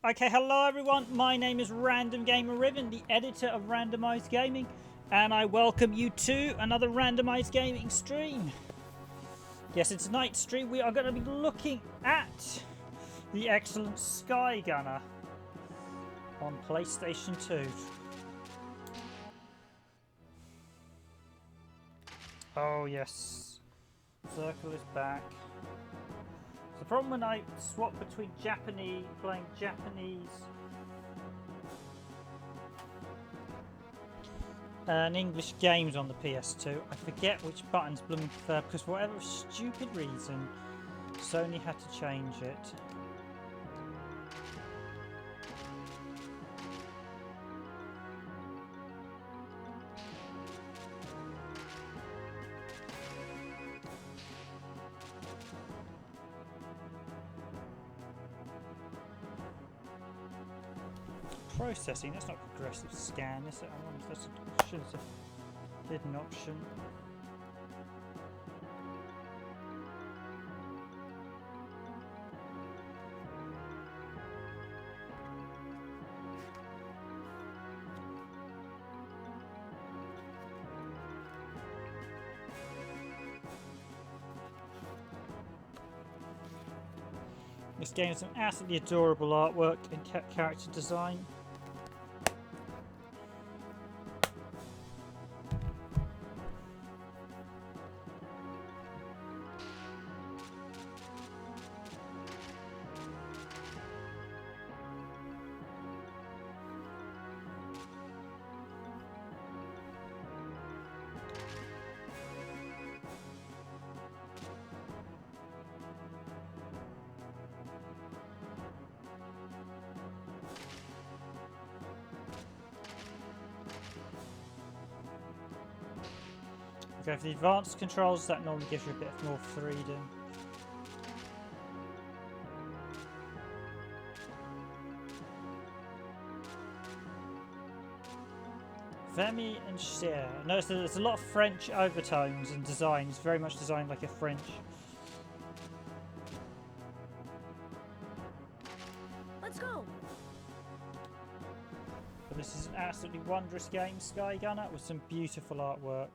Okay, hello everyone, my name is Random Gamer Riven, the editor of Randomized Gaming, and I welcome you to another Randomized Gaming stream. Yes, in tonight's stream we are going to be looking at the excellent SkyGunner on PlayStation 2. Oh yes, Circle is back. The problem when I swap between playing Japanese and English games on the PS2, I forget which buttons blooming prefer because for whatever stupid reason, Sony had to change it. Processing, that's not progressive scan, is it? I wonder if that's a, should have a hidden option. This game has some absolutely adorable artwork and character design. Go for the advanced controls, that normally gives you a bit more freedom. Vemi and Cher. Notice that there's a lot of French overtones and designs, very much designed like a French. Let's go. But this is an absolutely wondrous game, SkyGunner, with some beautiful artwork.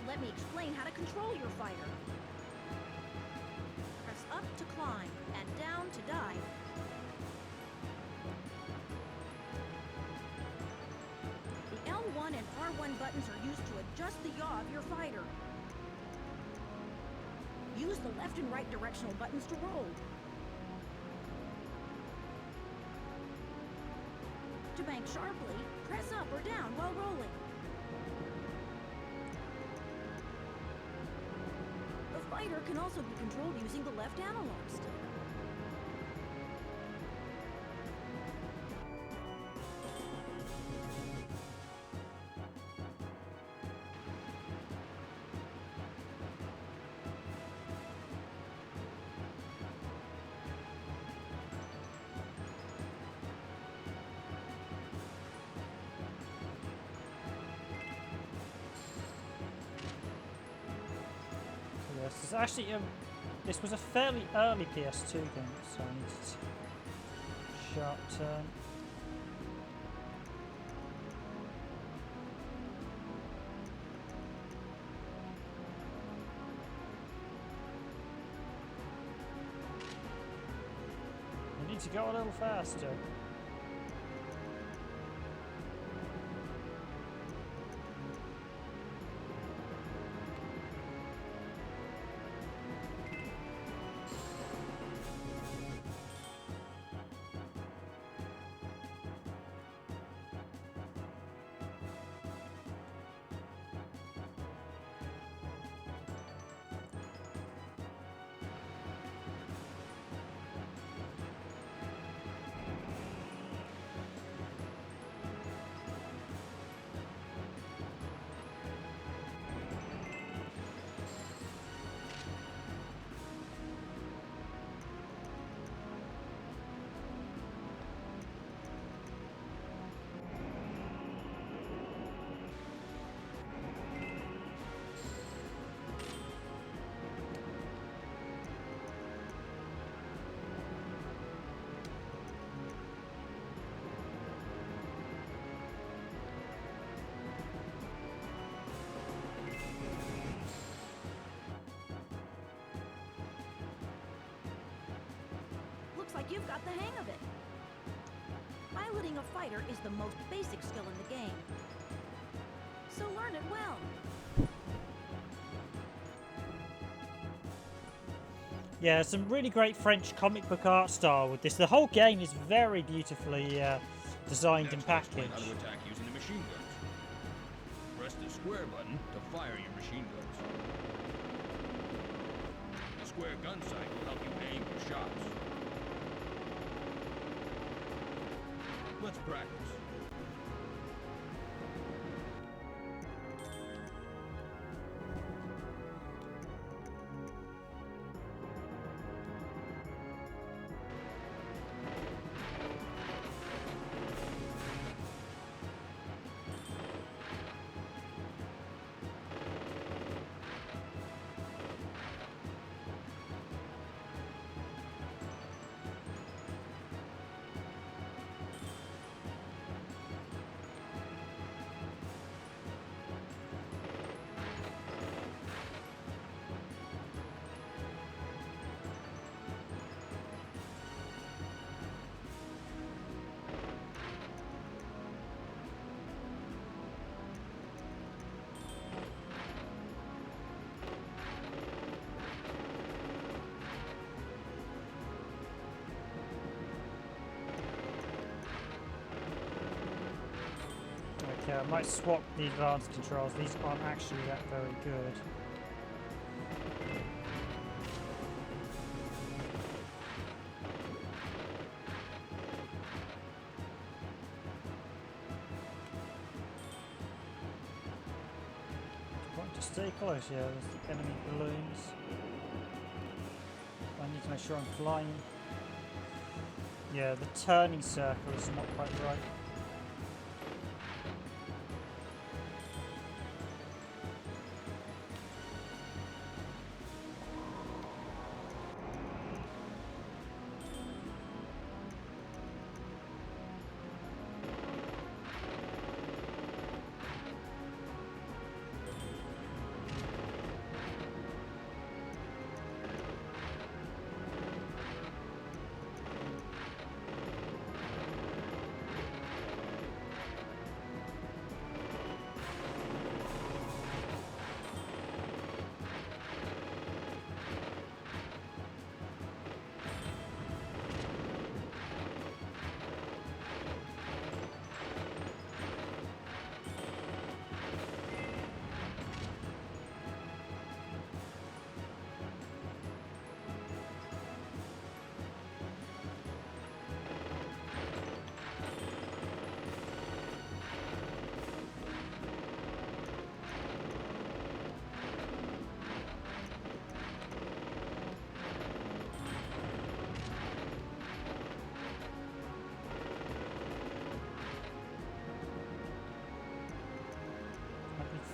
Let me explain how to control your fighter. Press up to climb and down to dive. The L1 and R1 buttons are used to adjust the yaw of your fighter. Use the left and right directional buttons to roll. To bank sharply, press up or down while rolling. The fighter can also be controlled using the left analog stick. This is actually this was a fairly early PS2 game, so I need to sharp turn. We need to go a little faster. like you've got the hang of it. Piloting a fighter is the most basic skill in the game. So learn it well. Yeah, some really great French comic book art style with this. The whole game is very beautifully designed and packaged. How to attack using the machine guns. Press the square button to fire your machine guns. The square gun sight will help you aim your shots. Let's practice. Okay, I might swap the advanced controls. These aren't actually that very good. Want to stay close, yeah, there's the enemy balloons. I need to make sure I'm flying. Yeah, the turning circle is not quite right.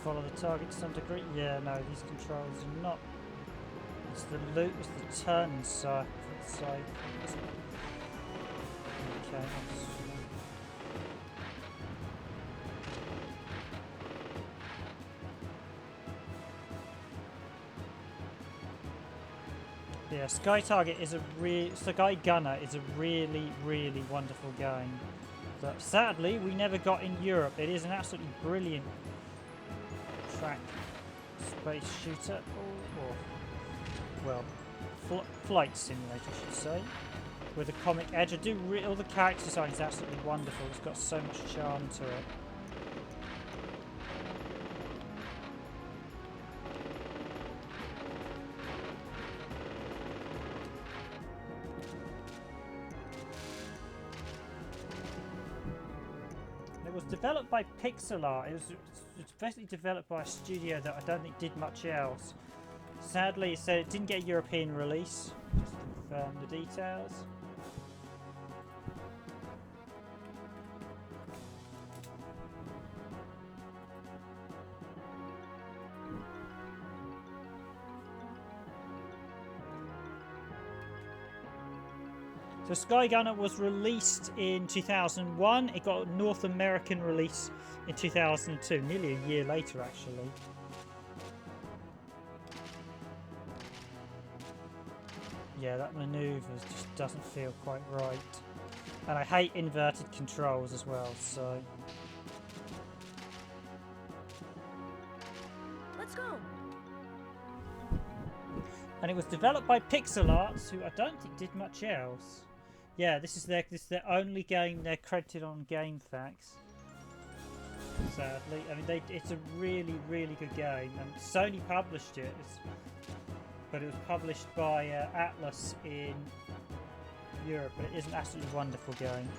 Follow the target to some degree. Yeah, no, these controls are not. It's the loop, it's the turning side. Okay. Yeah, SkyGunner is a really, really wonderful game that sadly we never got in Europe. It is an absolutely brilliant track space shooter, or well, flight simulator, I should say, with a comic edge. All the character design is absolutely wonderful. It's got so much charm to it. It was developed by PixelArts. It was basically developed by a studio that I don't think did much else. Sadly, it said it didn't get a European release. Just to confirm the details. So SkyGunner was released in 2001. It got a North American release in 2002, nearly a year later actually. Yeah, that maneuver just doesn't feel quite right. And I hate inverted controls as well, so... Let's go. And it was developed by PixelArts, who I don't think did much else. Yeah, this is their only game they're credited on GameFAQs. Sadly, I mean, it's a really, really good game, and Sony published it, but it was published by Atlus in Europe. But it is an absolutely wonderful game.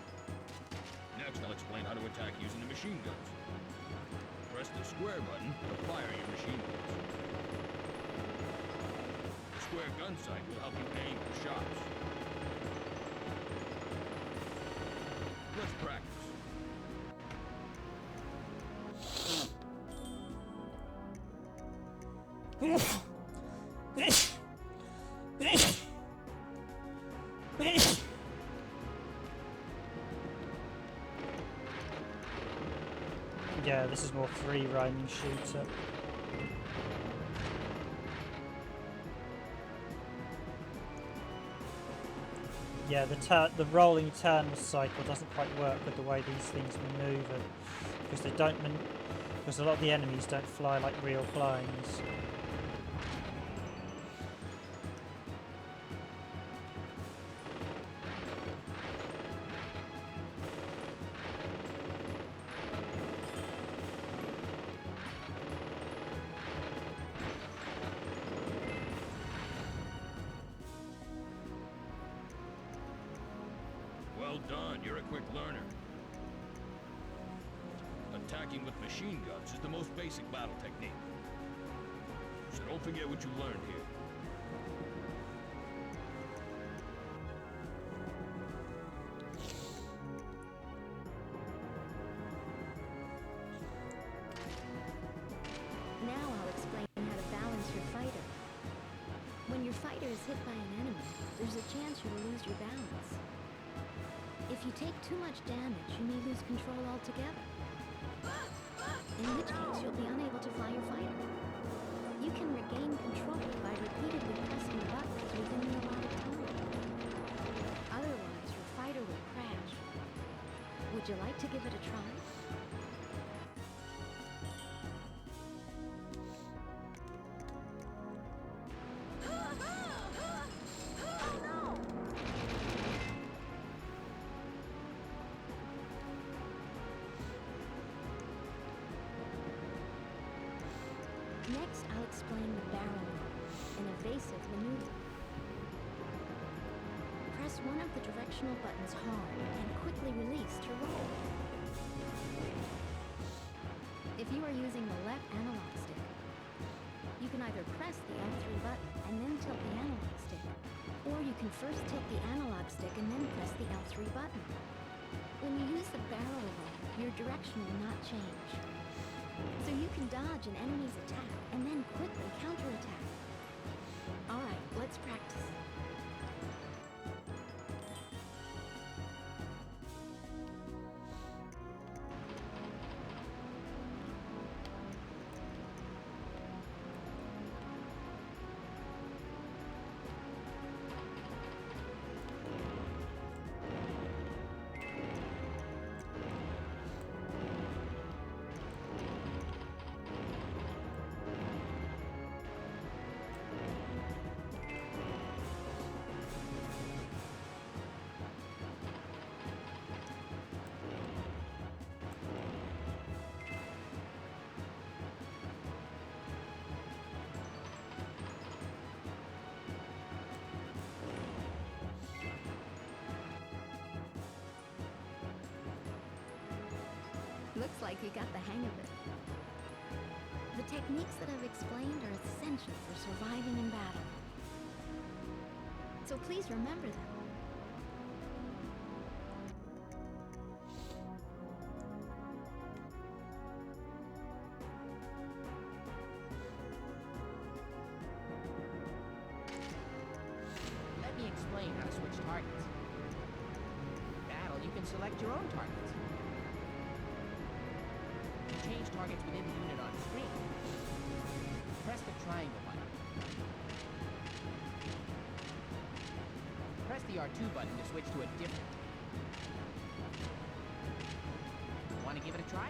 Next, I'll explain how to attack using the machine guns. Press the square button to fire your machine guns. The square gun sight will help you aim for shots. Let's practice. Yeah, this is more free roaming shooter. Yeah, the rolling turn cycle doesn't quite work with the way these things maneuver, because they don't because a lot of the enemies don't fly like real planes. Well done, you're a quick learner. Attacking with machine guns is the most basic battle technique. So don't forget what you learned here. Now I'll explain how to balance your fighter. When your fighter is hit by an enemy, there's a chance you will lose your balance. If you take too much damage, you may lose control altogether. In which case, you'll be unable to fly your fighter. You can regain control by repeatedly pressing buttons within the allotted time. Otherwise, your fighter will crash. Would you like to give it a try? Next, I'll explain the barrel roll, an evasive maneuver. Press one of the directional buttons hard and quickly release to roll. If you are using the left analog stick, you can either press the L3 button and then tilt the analog stick, or you can first tilt the analog stick and then press the L3 button. When you use the barrel roll, your direction will not change. So you can dodge an enemy's attack and then quickly counterattack. Alright, let's practice. Looks like you got the hang of it. The techniques that I've explained are essential for surviving in battle. So please remember them. Let me explain how to switch targets. In battle, you can select your own targets. Change targets within the unit on screen. Press the triangle button. the R2 button to switch to a different. Want to give it a try?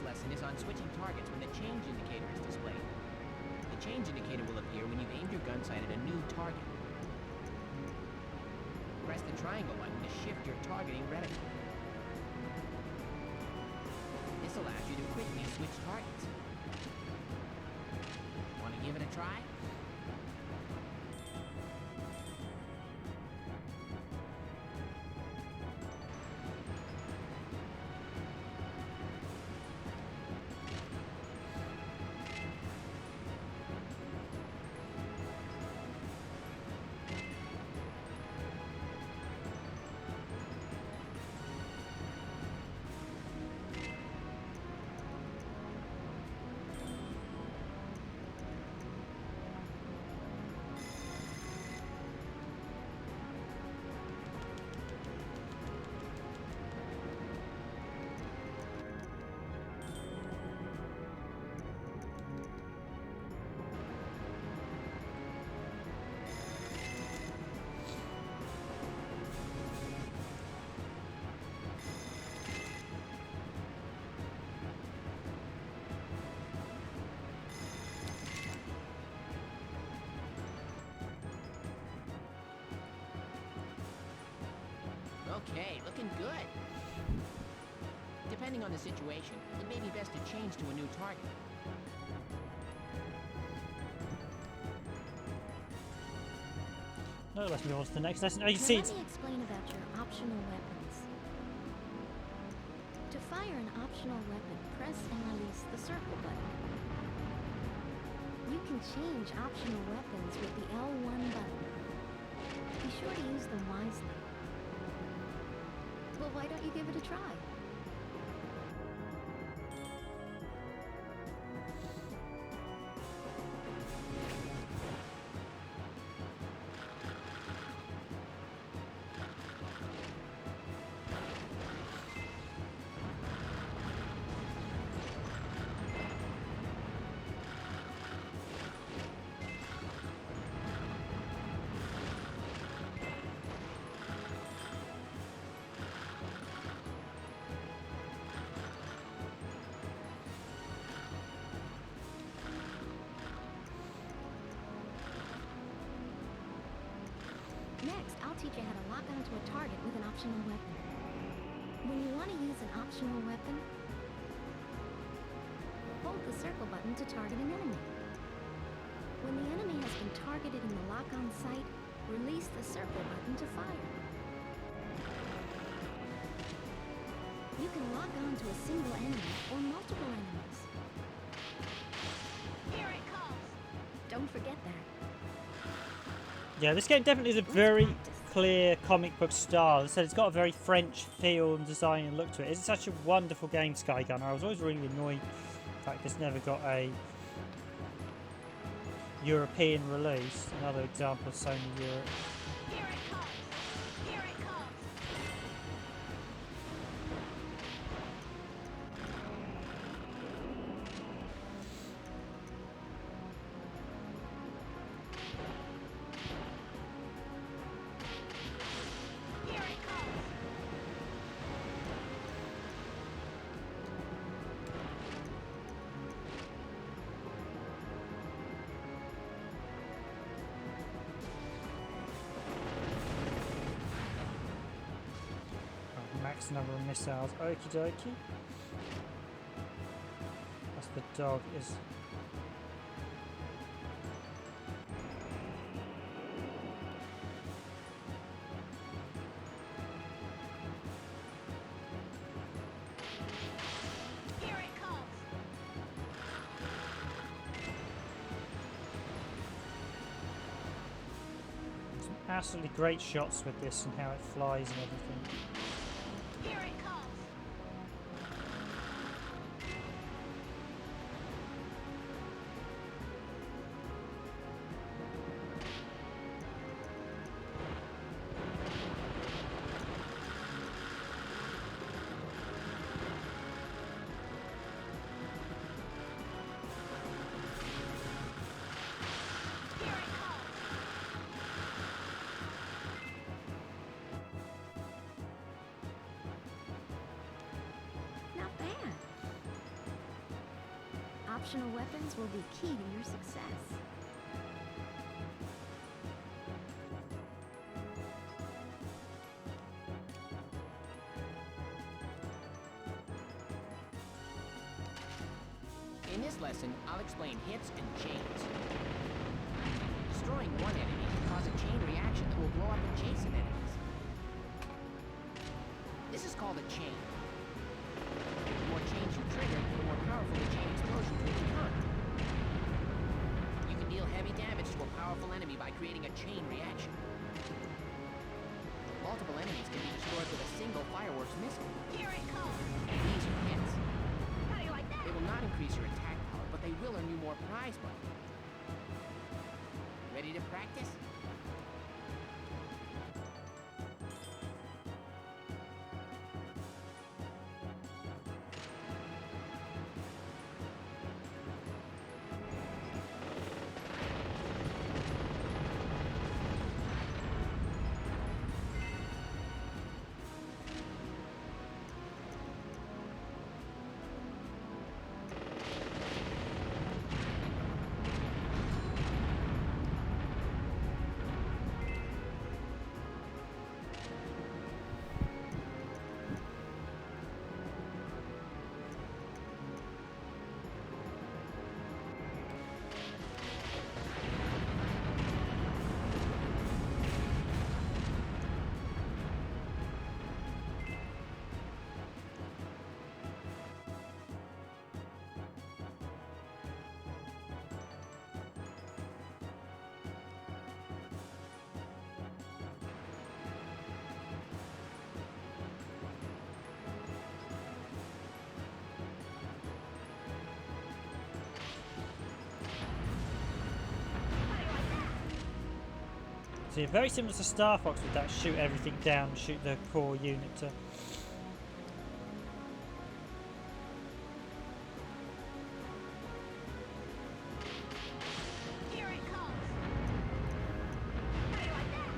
Lesson is on switching targets when the change indicator is displayed. The change indicator will appear when you've aimed your gun sight at a new target. Press the triangle button to shift your targeting reticle. This allows you to quickly switch targets. Want to give it a try? Okay, looking good. Depending on the situation, it may be best to change to a new target. No, let's move on to the next lesson. Oh, you see, Let me explain about your optional weapons. To fire an optional weapon, press and release the circle button. You can change optional weapons with the L1 button. Be sure to use them wisely. Well, why don't you give it a try? Next, I'll teach you how to lock onto a target with an optional weapon. When you want to use an optional weapon, hold the circle button to target an enemy. When the enemy has been targeted in the lock-on sight, release the circle button to fire. You can lock on to a single enemy or multiple enemies. Here it comes! Don't forget that. yeah, this game definitely is a very clear comic book style. As I said, it's got a very French feel and design and look to it. It's such a wonderful game, SkyGunner. I was always really annoyed the fact it's never got a European release. Another example of Sony Europe. Here it comes! Here it comes! Here it comes! Max number of missiles. Okie dokie. That's the dog is. Here it comes! Some absolutely great shots with this and how it flies and everything. Additional weapons will be key to your success. In this lesson, I'll explain hits and chains. Destroying one enemy can cause a chain reaction that will blow up adjacent enemies. This is called a chain. The more chains you trigger, the more powerful the chain explosion will become. You can deal heavy damage to a powerful enemy by creating a chain reaction. Multiple enemies can be destroyed with a single fireworks missile. Here it comes! These are hits. How do you like that? They will not increase your attack power, but they will earn you more prize money. Ready to practice? So very similar to Star Fox with that shoot everything down, shoot the core unit to... Here it comes! How do you like that?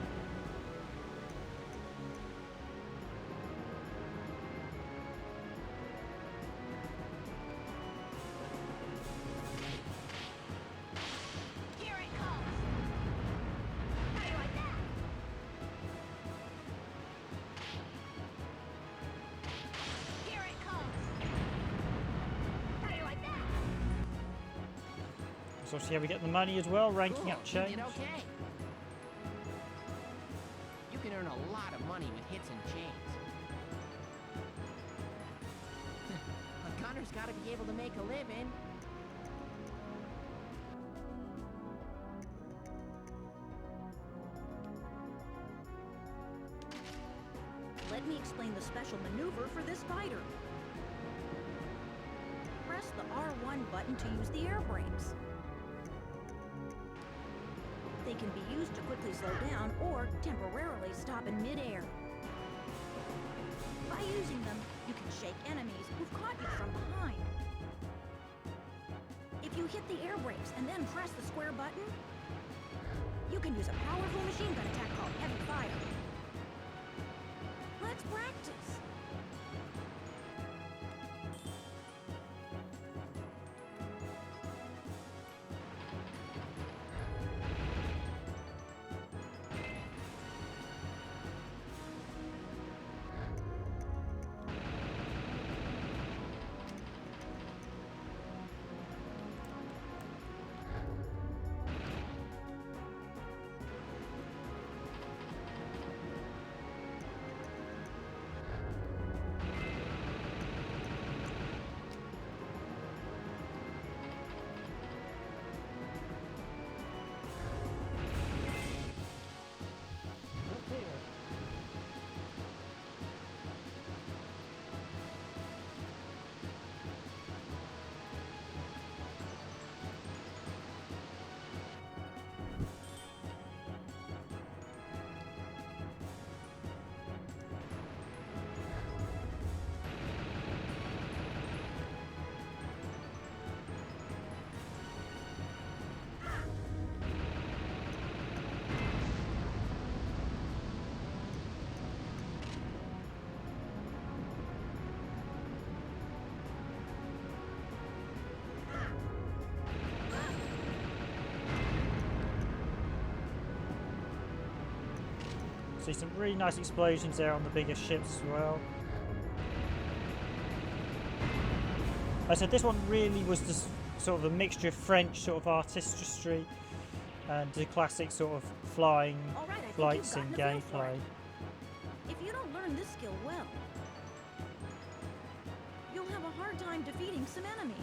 Here it comes! How do you like that? Here it comes! How do you like that? So see how we get the money as well, ranking Cool, up you change. did okay. You can earn a lot of money with hits and chains. A gunner's gotta be able to make a living. Let me explain the special maneuver for this fighter. Press the R1 button to use the air brakes. They can be used to quickly slow down or temporarily stop in midair. By using them, you can shake enemies who've caught you from behind. If you hit the air brakes and then press the square button, you can use a powerful machine gun attack called heavy fire. Let's practice. See some really nice explosions there on the bigger ships as well. I said this one really was just sort of a mixture of French sort of artistry and the classic sort of flying All right, I think flights you've and gotten a feel for gameplay. it. If you don't learn this skill well, you'll have a hard time defeating some enemies.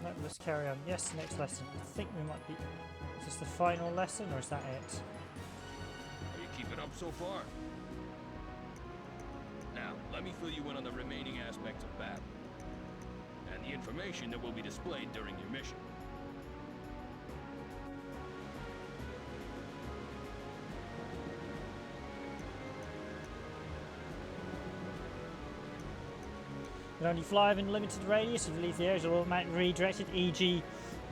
Right, let's carry on. Yes, next lesson. I think we might be... Is this the final lesson or is that it? Are you keeping up so far? Now, let me fill you in on the remaining aspects of battle and the information that will be displayed during your mission. You can only fly within a limited radius. If you leave the area, you'll automatically redirected, e.g.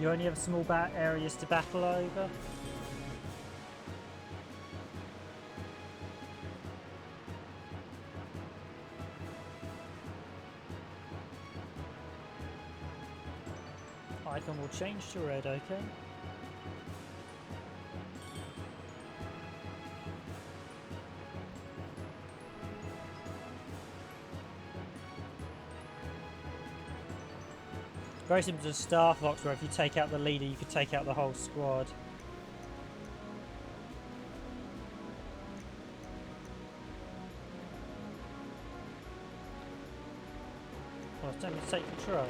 you only have small areas to battle over. Icon will change to red, okay? Very similar to Star Fox, where if you take out the leader, you could take out the whole squad. Well, it's time to take control.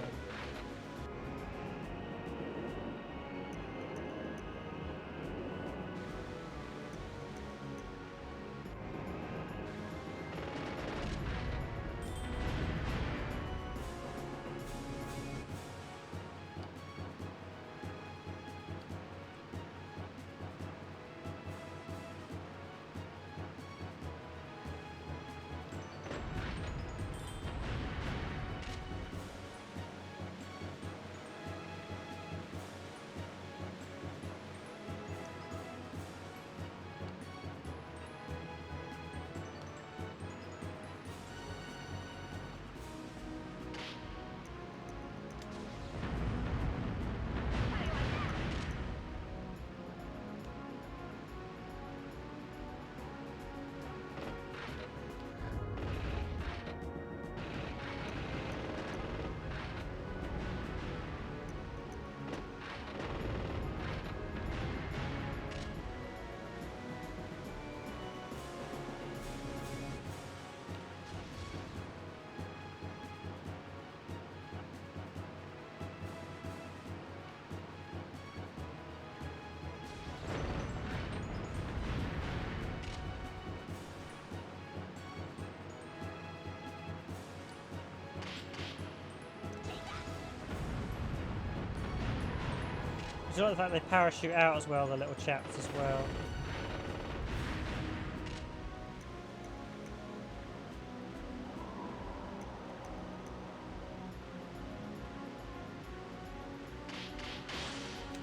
I like the fact they parachute out as well, the little chaps as well.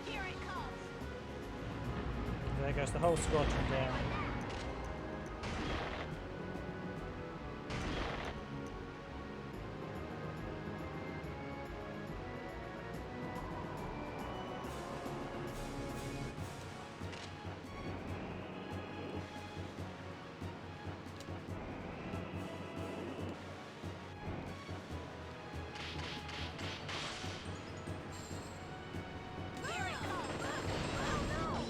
Here it comes. There goes the whole squadron down. Here it comes. Oh no.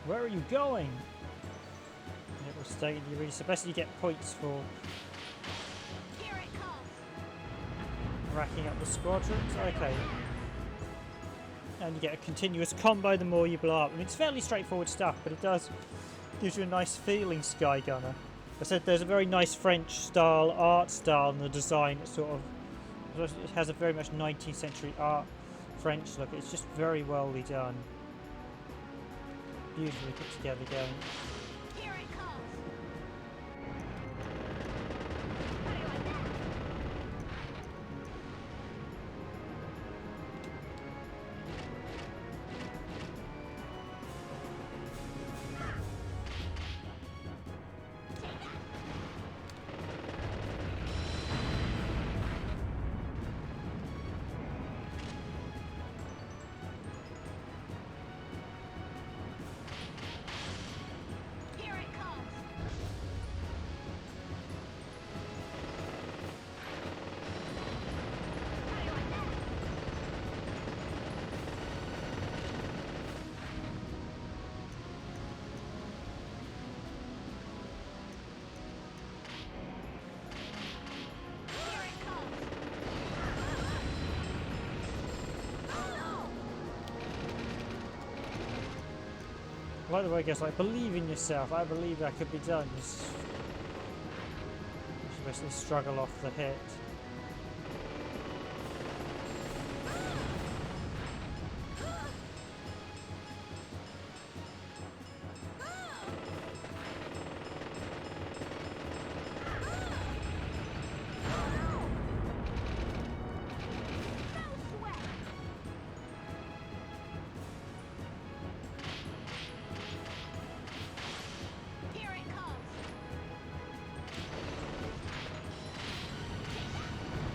Where are you going? It will stay in the arena. So basically you get points for Here it comes. racking up the squadrons. Okay. And you get a continuous combo the more you blow up. I mean, it's fairly straightforward stuff, but it does gives you a nice feeling, SkyGunner. I said there's a very nice French style, art style, and the design. It sort of it has a very much 19th century art French look. It's just very well done. Beautifully put together game. Here it comes. How do you like that? Here it comes. How do you like that? Here it comes. Oh Like the way it goes, like, believe in yourself. I believe that could be done. Just basically struggle off the hit. no! Sweat. Here it comes.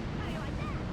How do you like that? How do you like that?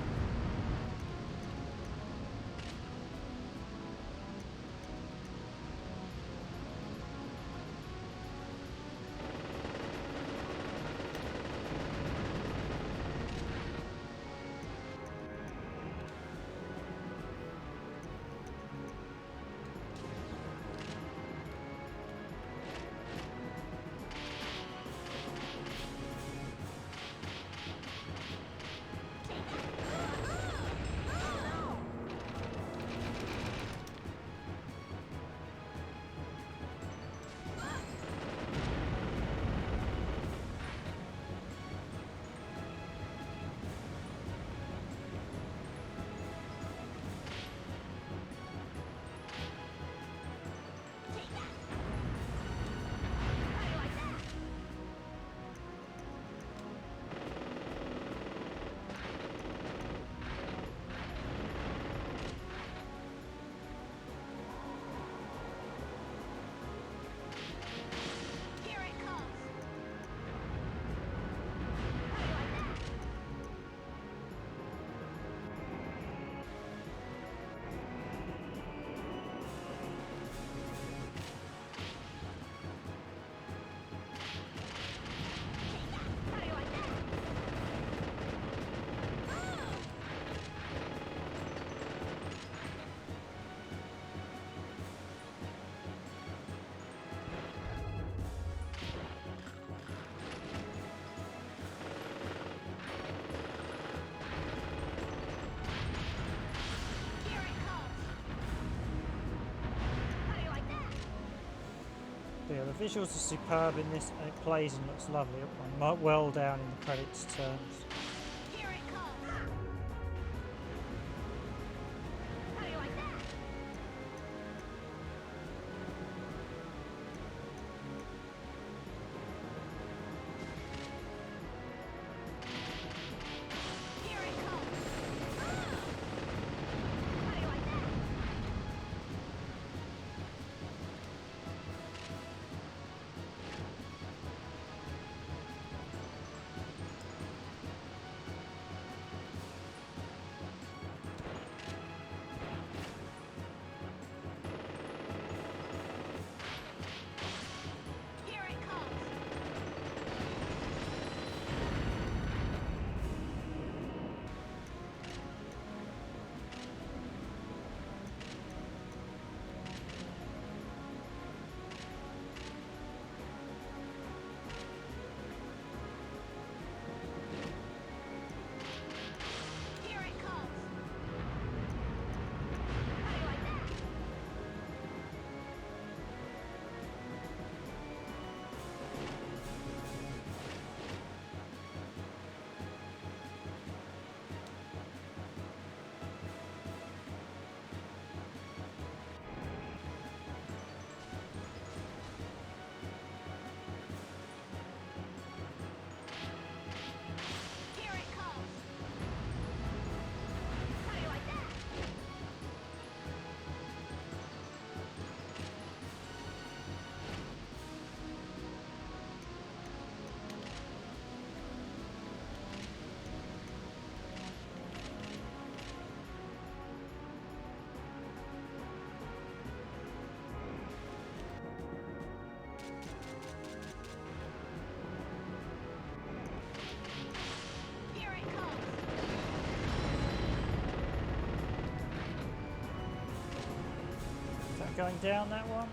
Here it comes. How do you like that? How do you like that? Here it comes. How do you like that? But yeah, the visuals are superb in this, and it plays and looks lovely. Well down in the credits terms. Here it comes. How do you like that? Here it comes. How do you like that? going down that one.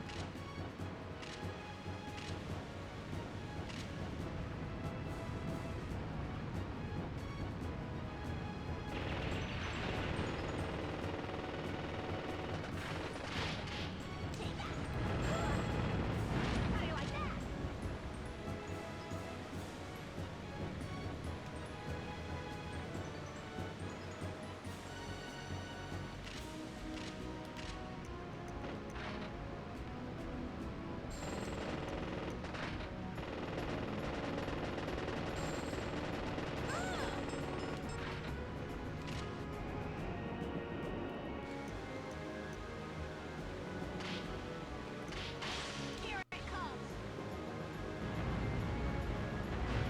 How do you like that? Here it comes.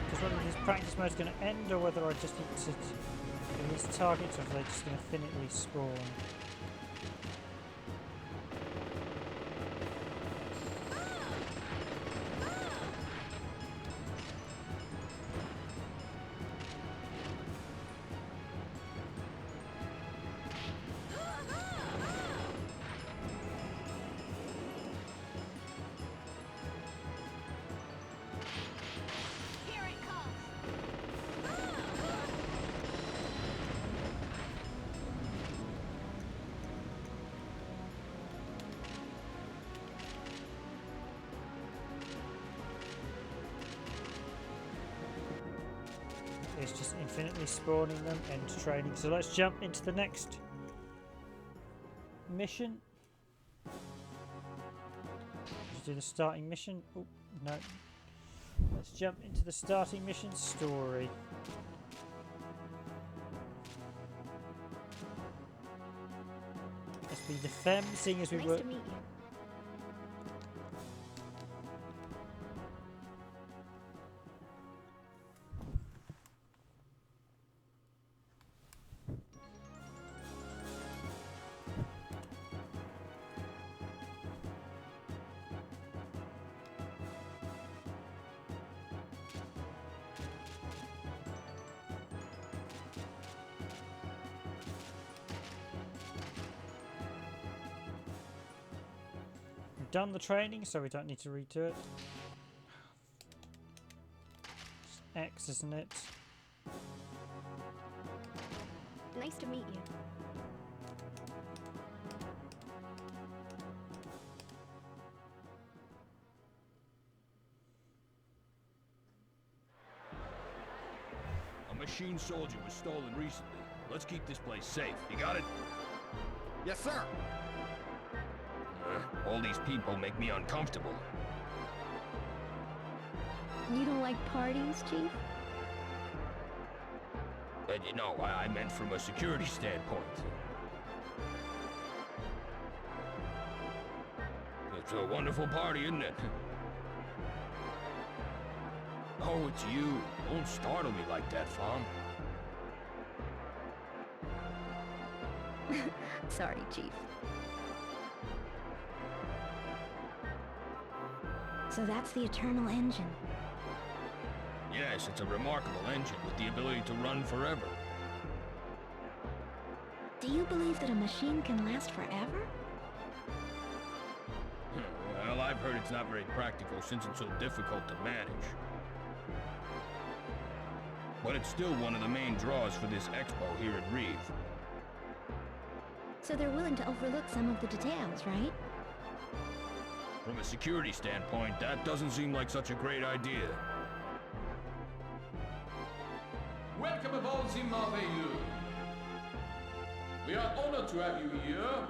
Because whether this practice mode is going to end or whether I just need to do these targets or if they're just going to infinitely spawn. Here it comes. It's just infinitely spawning them and training. So let's jump into the next mission. Let's do the starting mission. Oh, no. Let's jump into the starting mission story. Let's be the femme, seeing as we Nice were. to meet you. We've done the training, so we don't need to redo it. It's X, isn't it? Nice to meet you. A machine soldier was stolen recently. Let's keep this place safe. You got it? Yes, sir. All these people make me uncomfortable. You don't like parties, Chief? And you know, I meant from a security standpoint. It's a wonderful party, isn't it? Oh, it's you. Don't startle me like that, Fom. Sorry, Chief. So that's the Eternal Engine. Yes, it's a remarkable engine with the ability to run forever. Do you believe that a machine can last forever? Well, I've heard it's not very practical since it's so difficult to manage. But it's still one of the main draws for this expo here at Reeve. So they're willing to overlook some of the details, right? From a security standpoint, that doesn't seem like such a great idea. Welcome aboard the Merveilleux. We are honored to have you here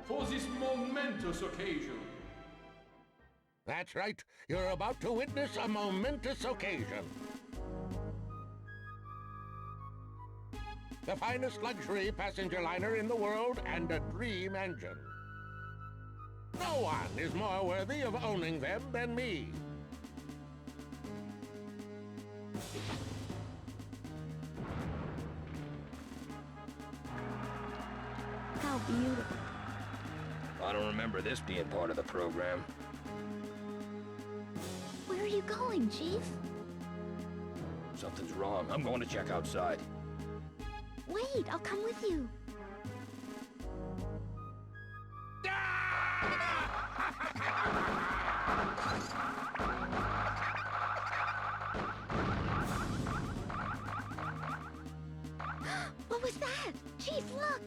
for this momentous occasion. That's right. You're about to witness a momentous occasion. The finest luxury passenger liner in the world and a dream engine. No one is more worthy of owning them than me. How beautiful. I don't remember this being part of the program. Where are you going, Chief? Something's wrong. I'm going to check outside. Wait, I'll come with you. Look!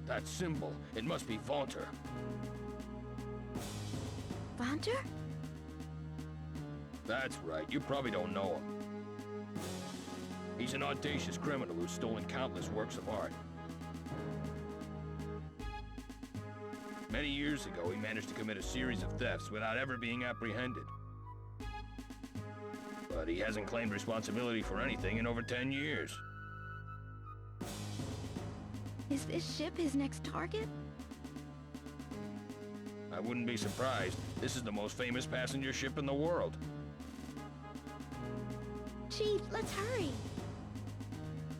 That symbol, it must be Ventre. Ventre? That's right, you probably don't know him. He's an audacious criminal who's stolen countless works of art. Many years ago, he managed to commit a series of thefts without ever being apprehended. But he hasn't claimed responsibility for anything in over 10 years. Is this ship his next target? I wouldn't be surprised. This is the most famous passenger ship in the world. Chief, let's hurry.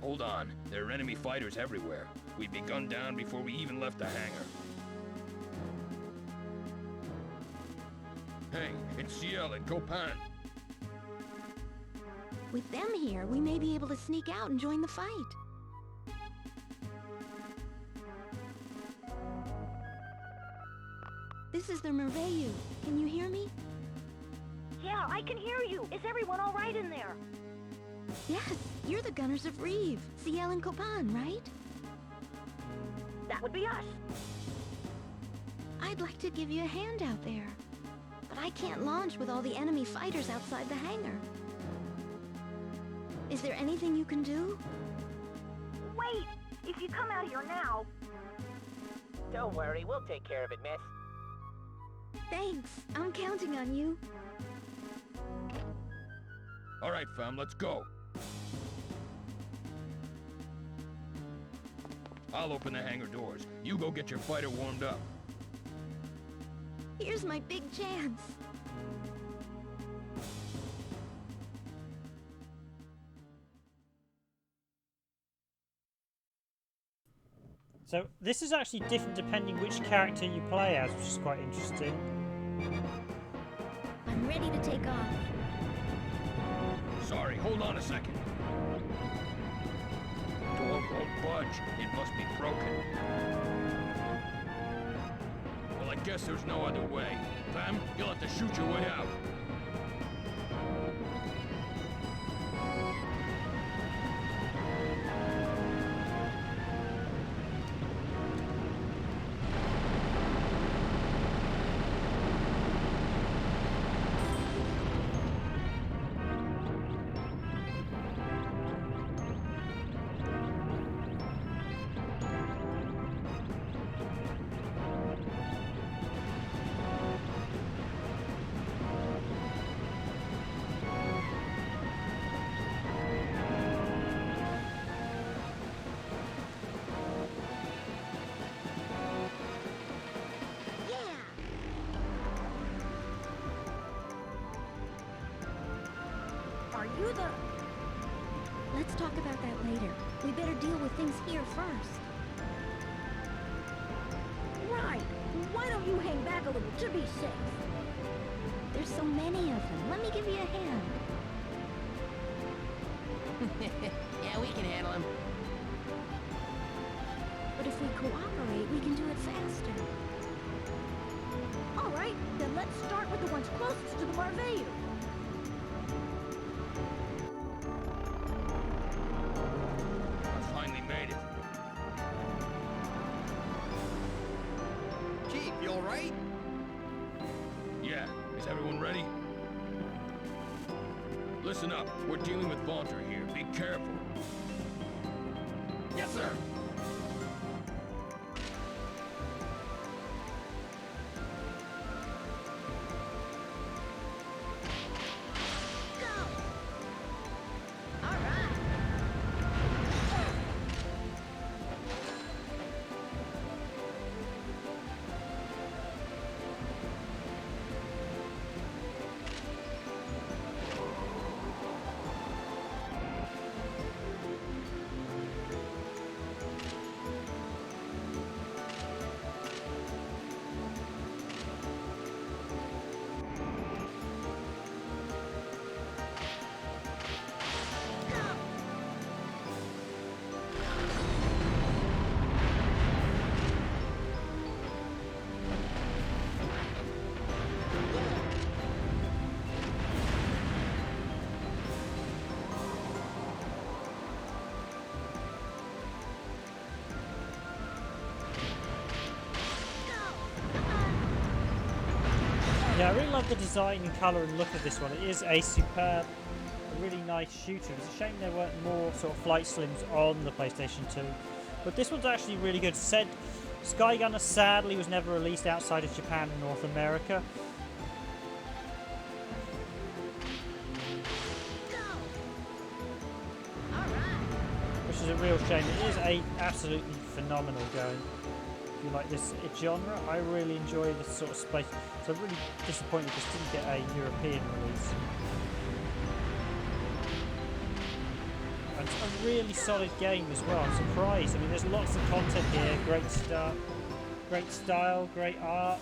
Hold on, there are enemy fighters everywhere. We'd be gunned down before we even left the hangar. Hey, it's Ciel and Copan. With them here, we may be able to sneak out and join the fight. This is the Merveille. Can you hear me? Yeah, I can hear you. Is everyone all right in there? Yes, you're the Gunners of Reeve, Ciel and Copan, right? That would be us. I'd like to give you a hand out there. But I can't launch with all the enemy fighters outside the hangar. Is there anything you can do? Wait! If you come out here now... Don't worry, we'll take care of it, miss. Thanks. I'm counting on you. All right, fam, let's go. I'll open the hangar doors. You go get your fighter warmed up. Here's my big chance. So this is actually different depending which character you play as, which is quite interesting. I'm ready to take off. Sorry, hold on a second. Door won't budge. It must be broken. Well, I guess there's no other way. Fam, you'll have to shoot your way out. Are you the... Let's talk about that later. We better deal with things here first. Right. Why don't you hang back a little to be safe? There's so many of them. Let me give you a hand. Yeah, we can handle him. But if we cooperate, we can do it faster. All right, then let's start with the ones closest to the Merveille. I finally made it. Chief, you all right? Yeah, is everyone ready? Listen up, we're dealing with Ventre here. Be careful. Yes, sir. Yeah, I really love the design and colour and look of this one. It is a superb, a really nice shooter. It's a shame there weren't more sort of flight sims on the PlayStation 2. But this one's actually really good. Said SkyGunner sadly was never released outside of Japan and North America. Which is a real shame. It is a absolutely phenomenal game. If you like this genre, I really enjoy this sort of space. So I'm really disappointed this didn't get a European release. And it's a really solid game as well. I'm surprised. I mean, there's lots of content here. Great style, great art.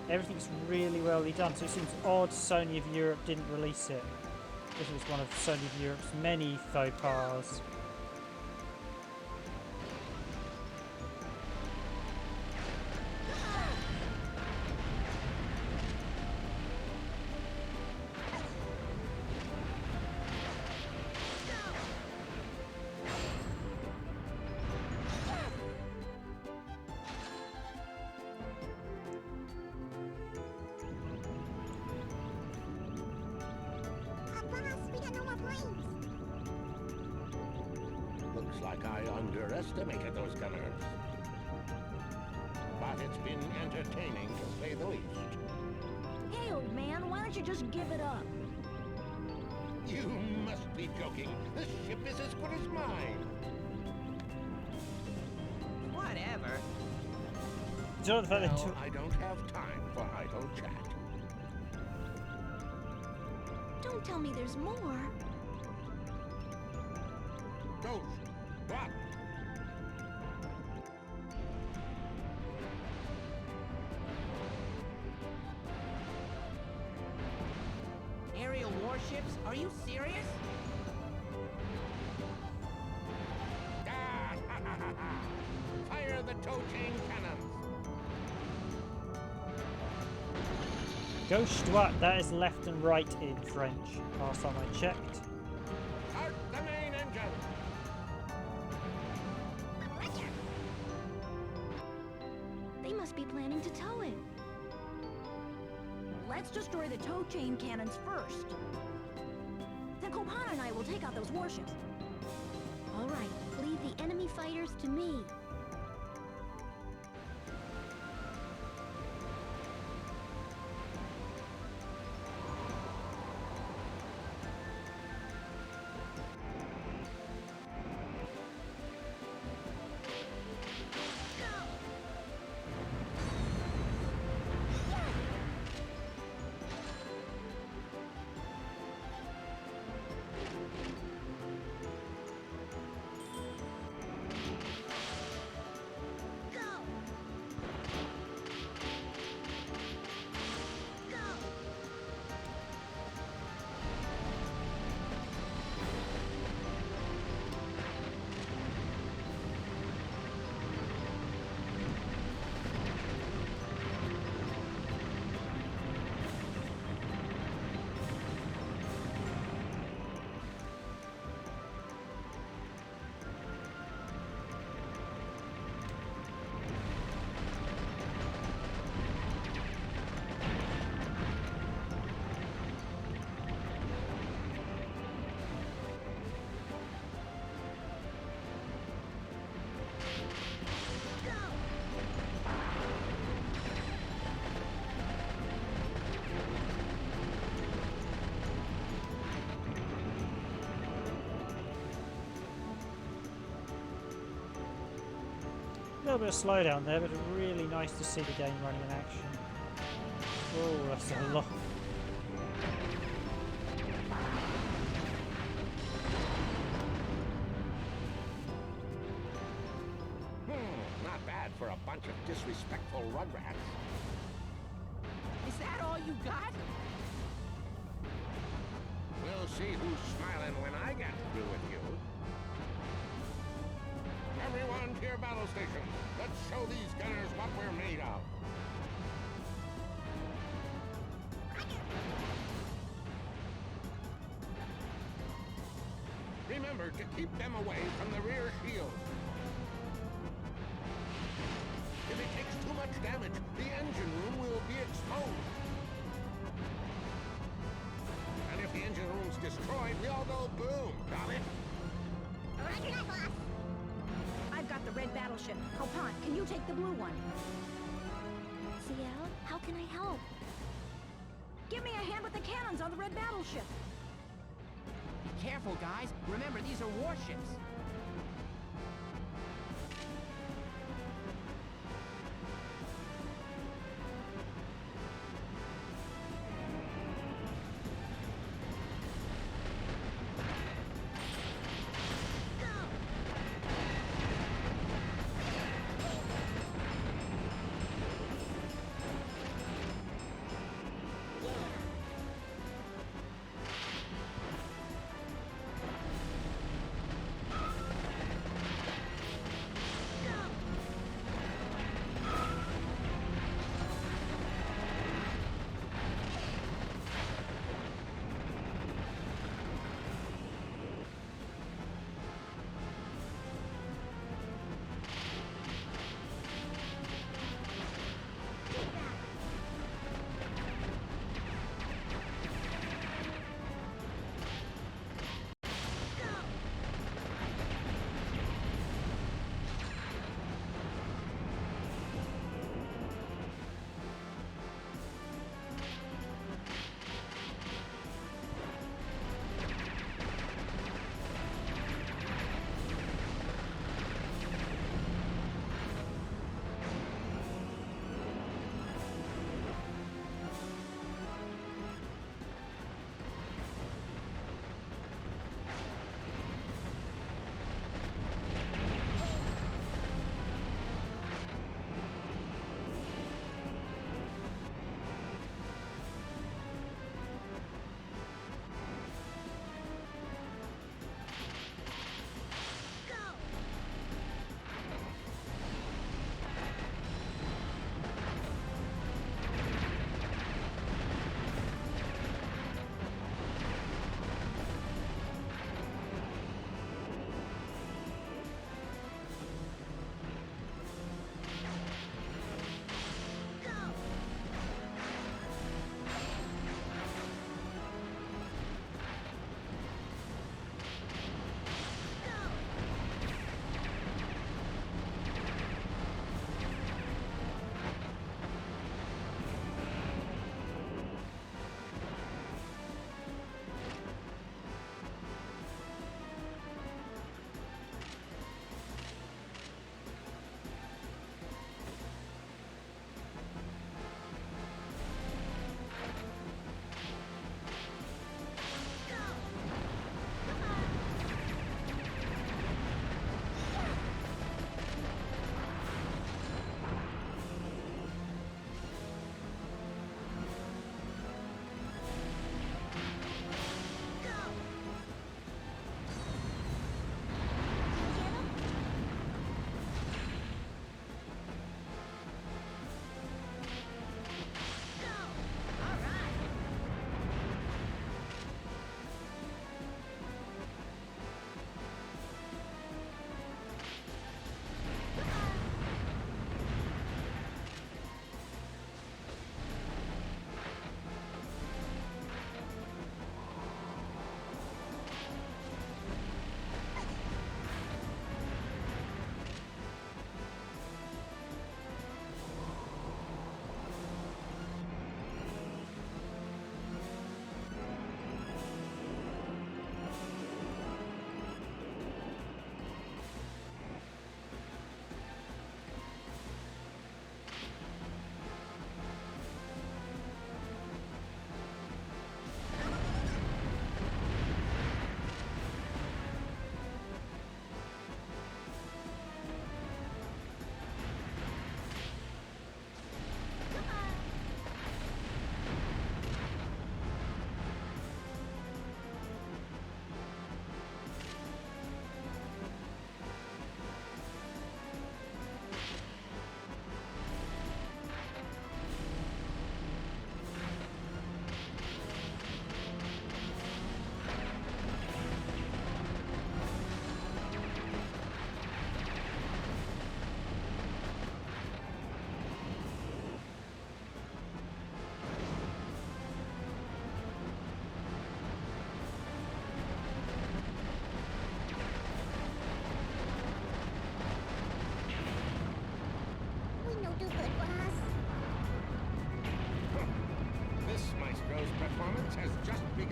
Everything's really well done. So it seems odd Sony of Europe didn't release it. This was one of Sony of Europe's many faux pas. Looks like I underestimated those gunners. But it's been entertaining to say the least. Hey, old man, why don't you just give it up? You must be joking. This ship is as good as mine. Whatever. Do you know the fact that Well, I don't have time for idle chat. Don't tell me there's more. Ghost, what? Aerial warships? Are you serious? Fire the tow chain cannons. Gauche droite, that is left and right in French. Last time I checked. Start the main engine. They must be planning to tow it. Let's destroy the tow chain cannons first. Then Kopan and I will take out those warships. All right, leave the enemy fighters to me. A little bit of slowdown there, but really nice to see the game running in action. Oh, that's a lot. Not bad for a bunch of disrespectful rugrats. Is that all you got? We'll see who's smiling when I get through with you. Everyone to your battle stations. Let's show these gunners what we're made of. Remember to keep them away from the rear shield. If it takes too much damage, the engine room will be exposed. destroyed, we all go boom. Got it? Roger that, boss. I've got the red battleship. Copan, can you take the blue one? CL, how can I help? Give me a hand with the cannons on the red battleship. Be careful, guys. Remember, these are warships.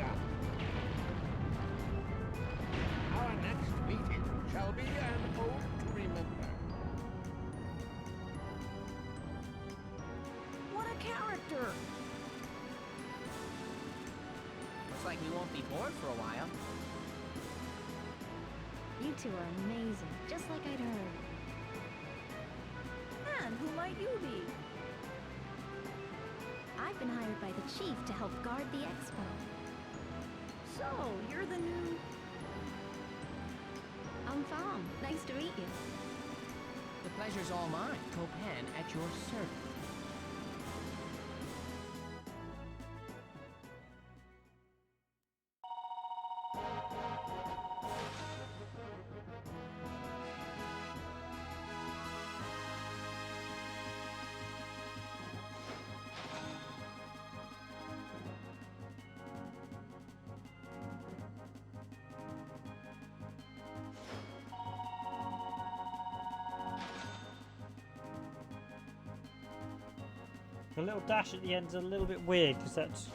begun. Our next meeting shall be an ode to remember. What a character! Looks like we won't be bored for a while. You two are amazing, just like I'd heard. And who might you be? I've been hired by the chief to help guard the expo. So, you're the new... I'm Fong. Nice to meet you. The pleasure's all mine. Copan at your service. The little dash at the end is a little bit weird because that's.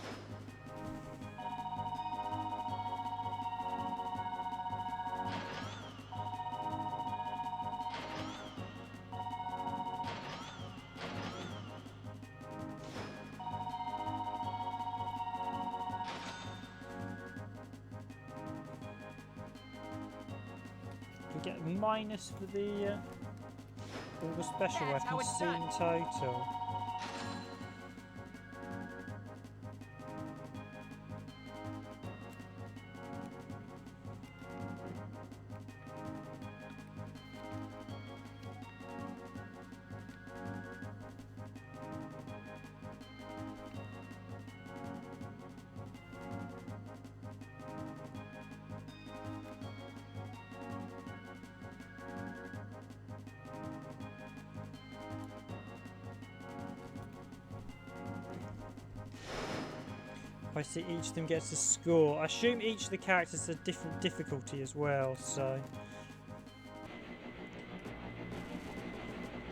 We get a minus for the all the special That's how weapons it's seen done. total. I see each of them gets a score. I assume each of the characters has a different difficulty as well, so.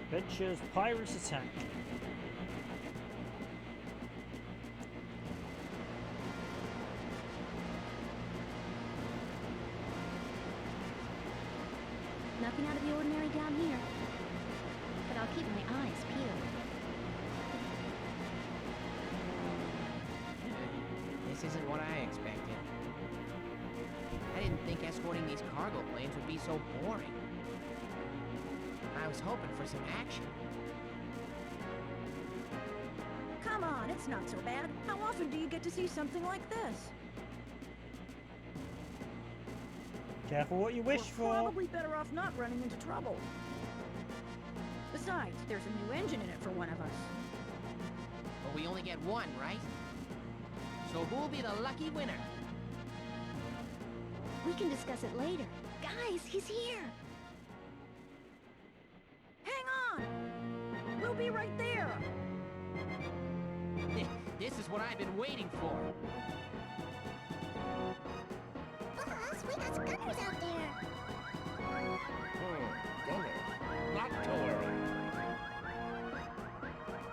Venture's Pirates Attack. Nothing out of the ordinary down here. But I'll keep my eyes peeled. This isn't what I expected. I didn't think escorting these cargo planes would be so boring. I was hoping for some action. Come on, it's not so bad. How often do you get to see something like this? Careful what you wish We're for. probably better off not running into trouble. Besides, there's a new engine in it for one of us. But we only get one, right? So who'll be the lucky winner? We can discuss it later. Guys, he's here! Hang on! We'll be right there! This is what I've been waiting for. Boss, we got gunners out there! Gunners. Not to worry.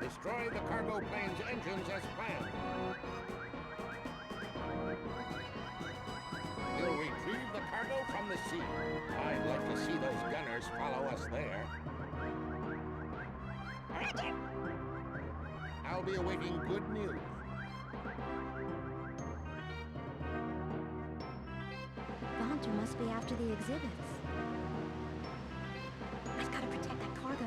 Destroy the cargo plane's engines as planned. We'll retrieve the cargo from the sea. I'd like to see those gunners follow us there. Roger! I'll be awaiting good news. Ventre must be after the exhibits. I've got to protect that cargo.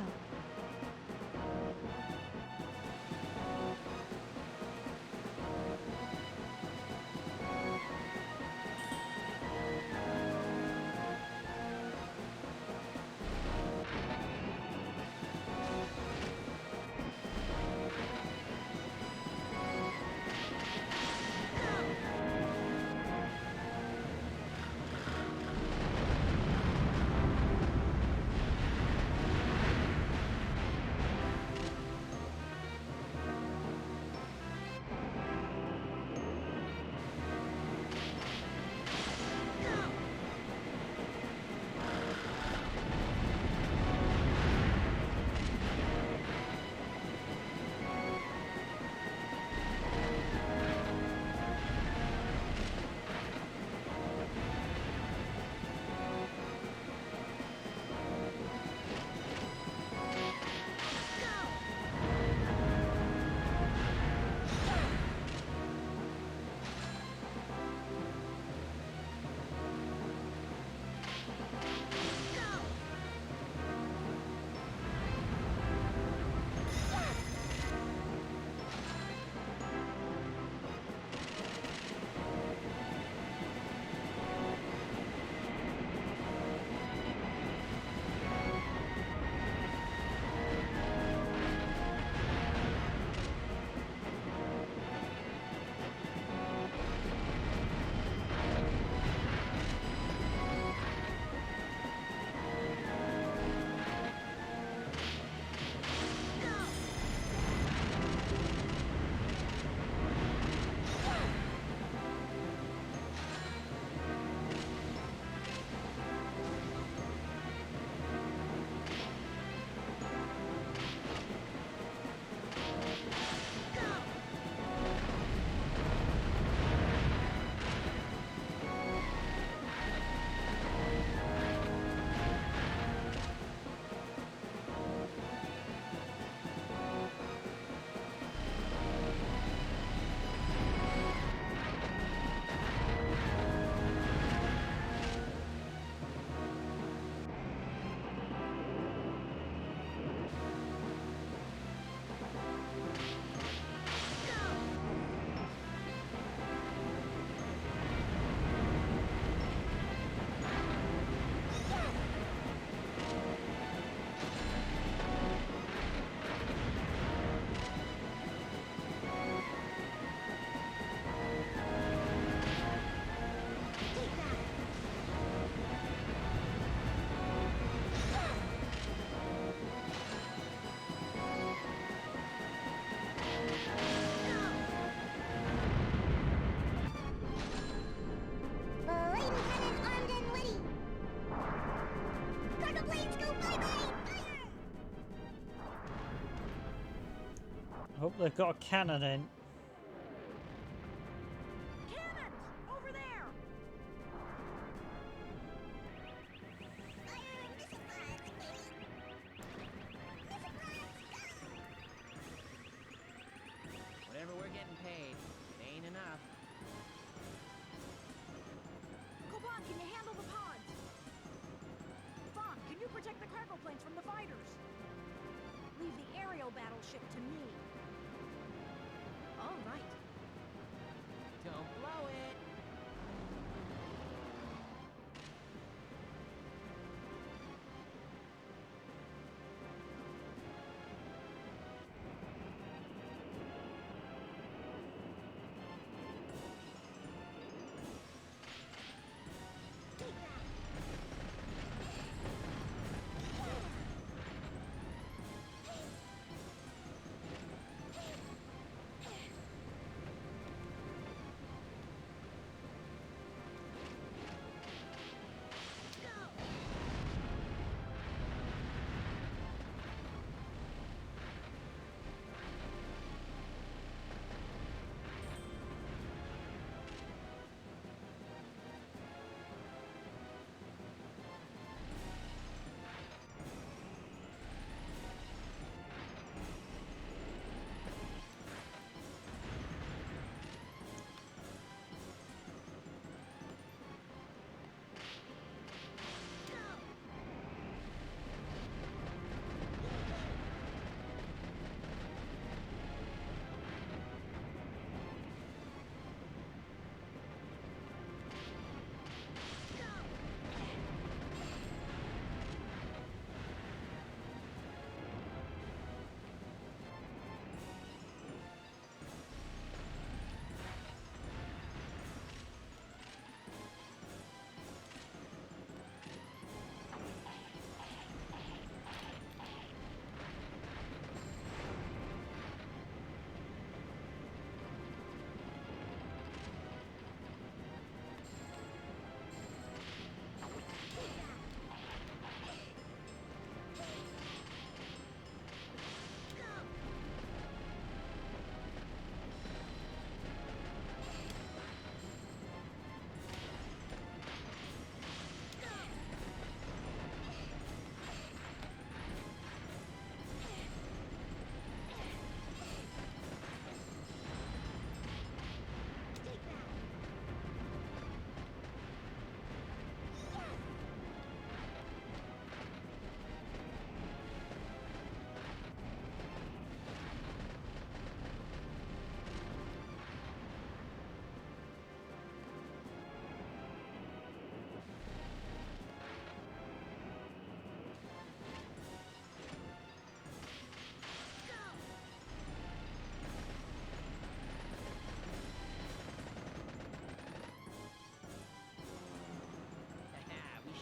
Hope they've got a cannon in. Cannons! Over there! Whatever we're getting paid, it ain't enough. Koban, can you handle the pods? Vaughn, can you protect the cargo planes from the fighters? Leave the aerial battleship to me. All right. Don't blow it.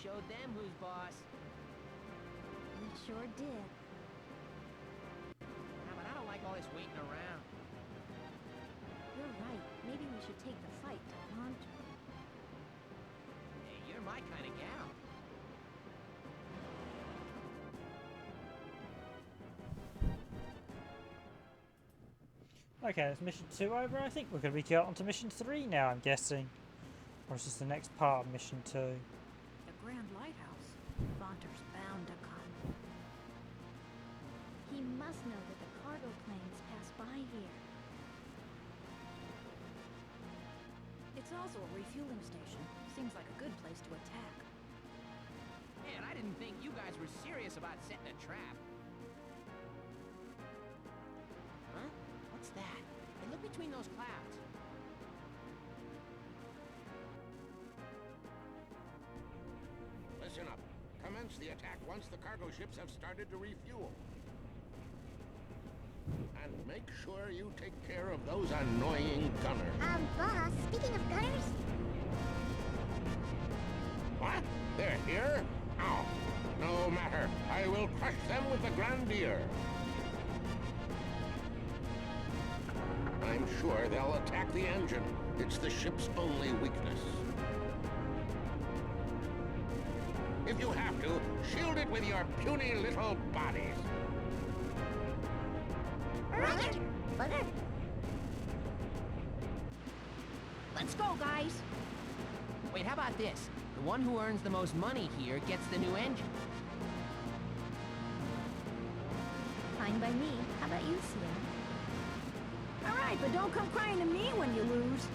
Showed them who's boss. We sure did. Nah, but I don't like all this waiting around. You're right. Maybe we should take the fight to Ventre. Hey, you're my kind of gal. Okay, that's mission 2 over. I think we're going to be going on to mission 3 now, I'm guessing. Or is this the next part of mission 2? The Grand Lighthouse. Ventre's bound to come. He must know that the cargo planes pass by here. It's also a refueling station. Seems like a good place to attack. Man, I didn't think you guys were serious about setting a trap. Huh? What's that? Hey, look between those clouds. Listen up. Commence the attack once the cargo ships have started to refuel. And make sure you take care of those annoying gunners. Boss, speaking of gunners... What? They're here? Oh, no matter. I will crush them with the Grandier. I'm sure they'll attack the engine. It's the ship's only weakness. If you have to, shield it with your puny little bodies. Roger! Bugger. Let's go, guys. Wait, how about this? The one who earns the most money here gets the new engine. Fine by me. How about you, Sierra? All right, but don't come crying to me when you lose.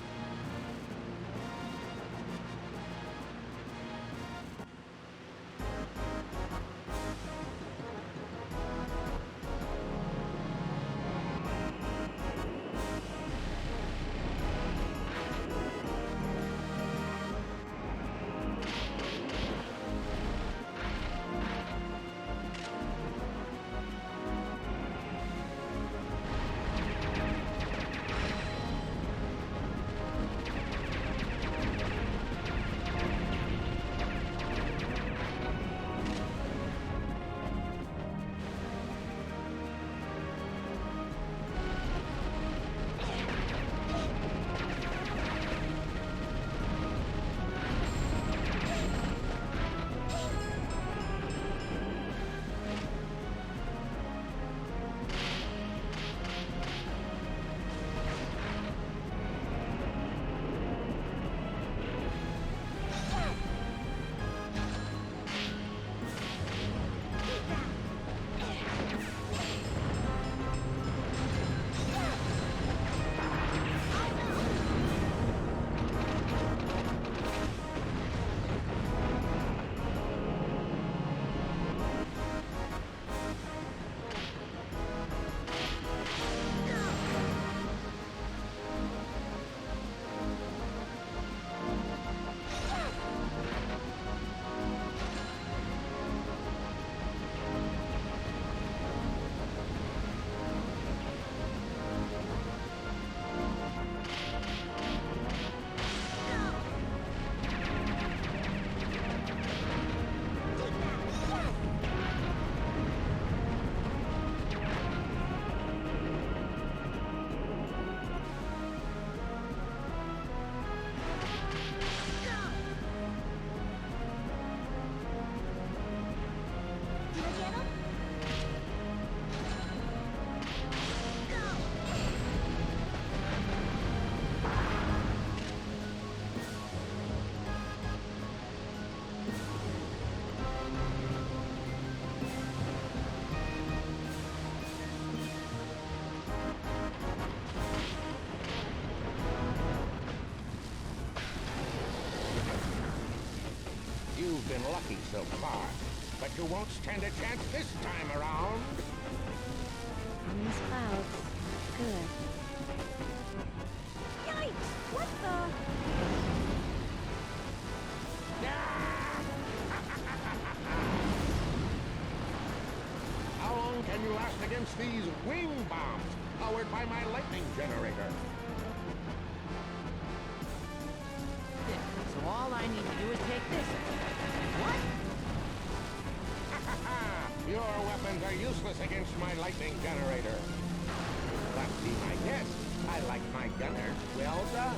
You've been lucky so far, but you won't stand a chance this time around. On these clouds. Good. Yikes! What the? How long can you last against these wing bombs powered by my lightning generator? So all I need to do is take this. What? Your weapons are useless against my lightning generator. But be my guest. I like my gunners well done.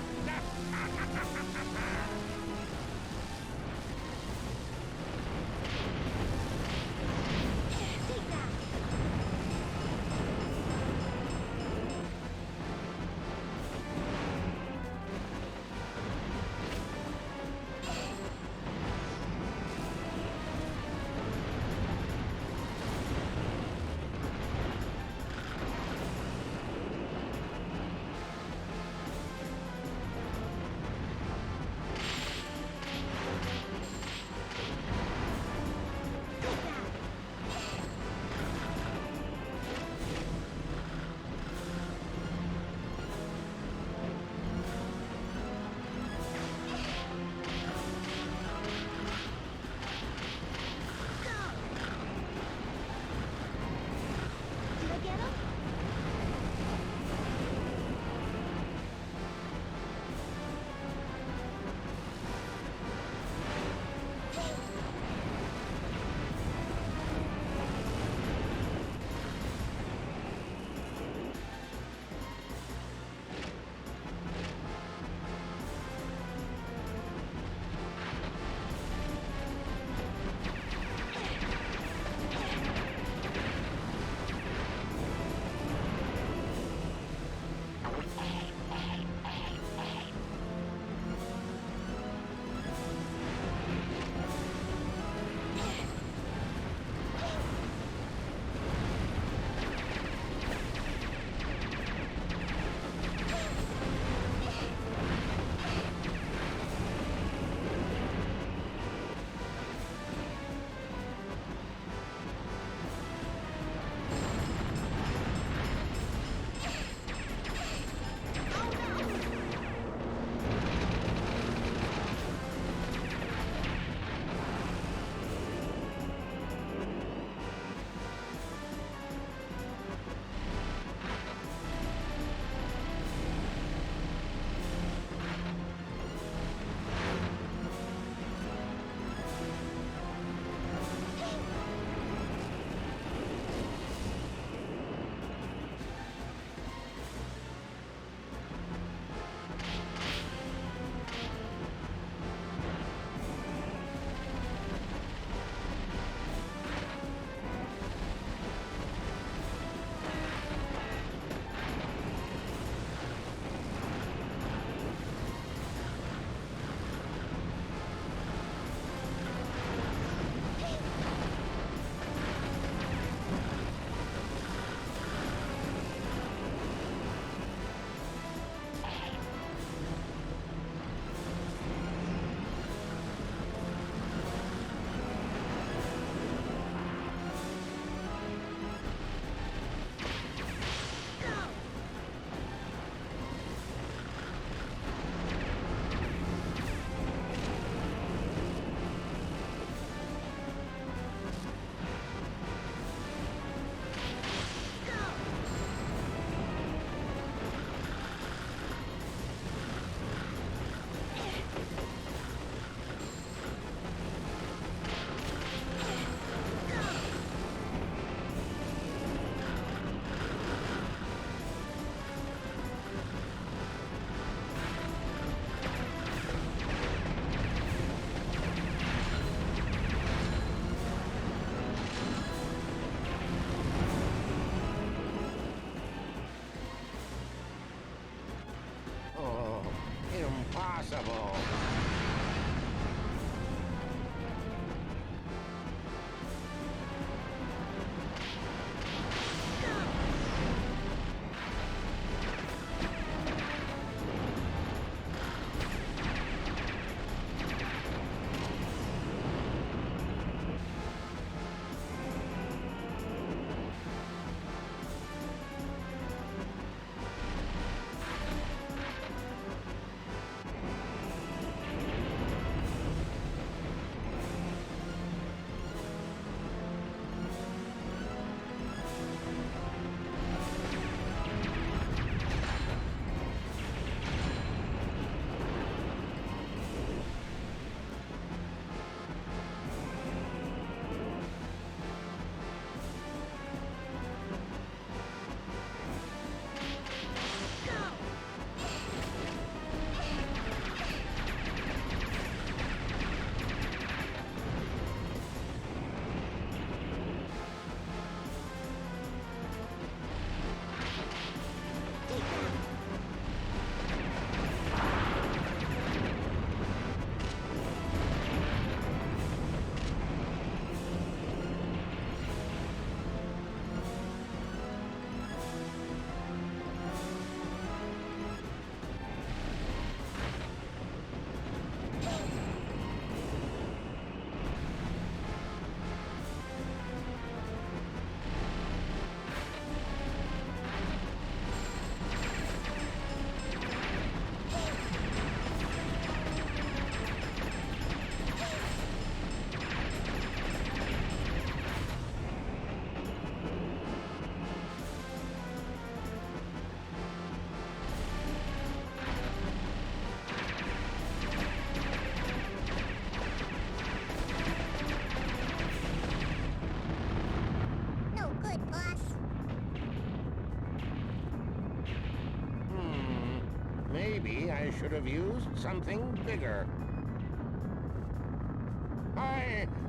I should have used something bigger.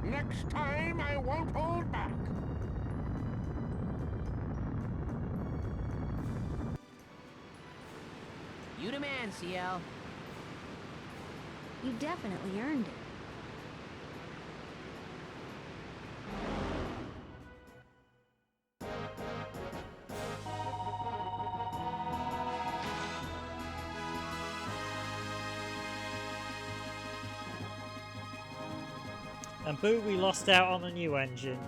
Next time I won't hold back. You the man, CL. You definitely earned it. And boo, we lost out on a new engine.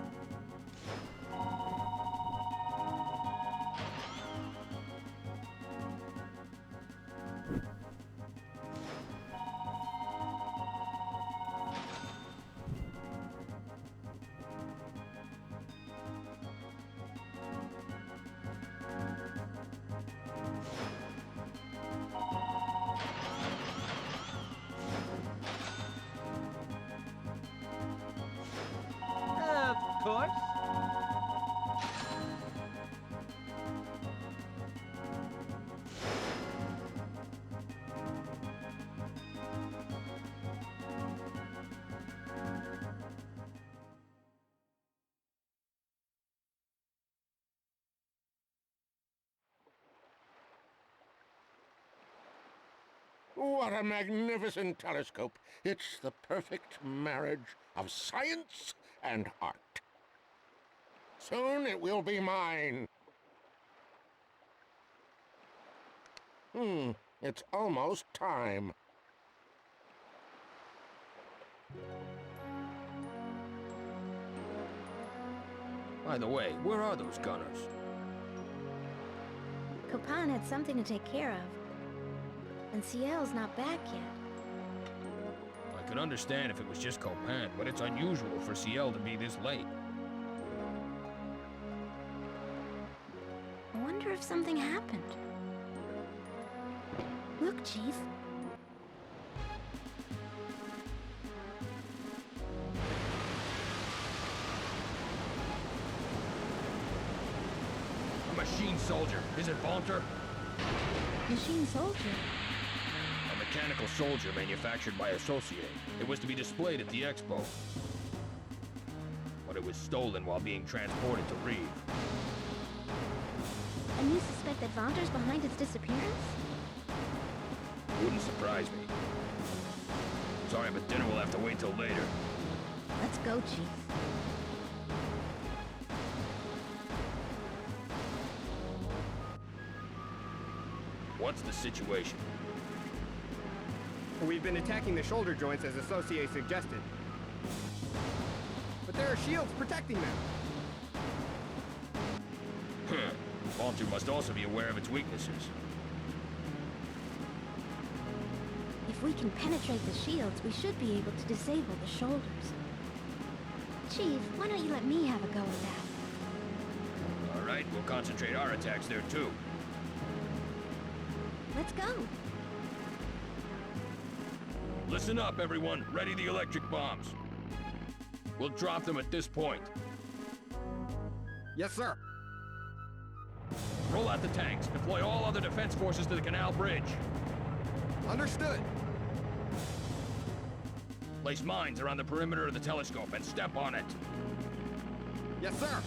Of course. What a magnificent telescope. It's the perfect marriage of science and art. Soon it will be mine. It's almost time. By the way, where are those gunners? Copan had something to take care of. And CL's not back yet. I could understand if it was just Copan, but it's unusual for CL to be this late. I wonder if something happened. Look, Chief. A machine soldier. Is it Ventre? Machine soldier. A mechanical soldier manufactured by Associate. It was to be displayed at the expo. But it was stolen while being transported to Reeve. And you suspect that Ventre's behind its disappearance? Wouldn't surprise me. Sorry, but dinner will have to wait till later. Let's go, Chief. What's the situation? We've been attacking the shoulder joints as Associate suggested. But there are shields protecting them. Ventre must also be aware of its weaknesses. If we can penetrate the shields, we should be able to disable the shoulders. Chief, why don't you let me have a go at that? All right, we'll concentrate our attacks there too. Let's go. Listen up, everyone. Ready the electric bombs. We'll drop them at this point. Yes, sir. Roll out the tanks. Deploy all other defense forces to the canal bridge. Understood. Place mines around the perimeter of the telescope and step on it. Yes, sir.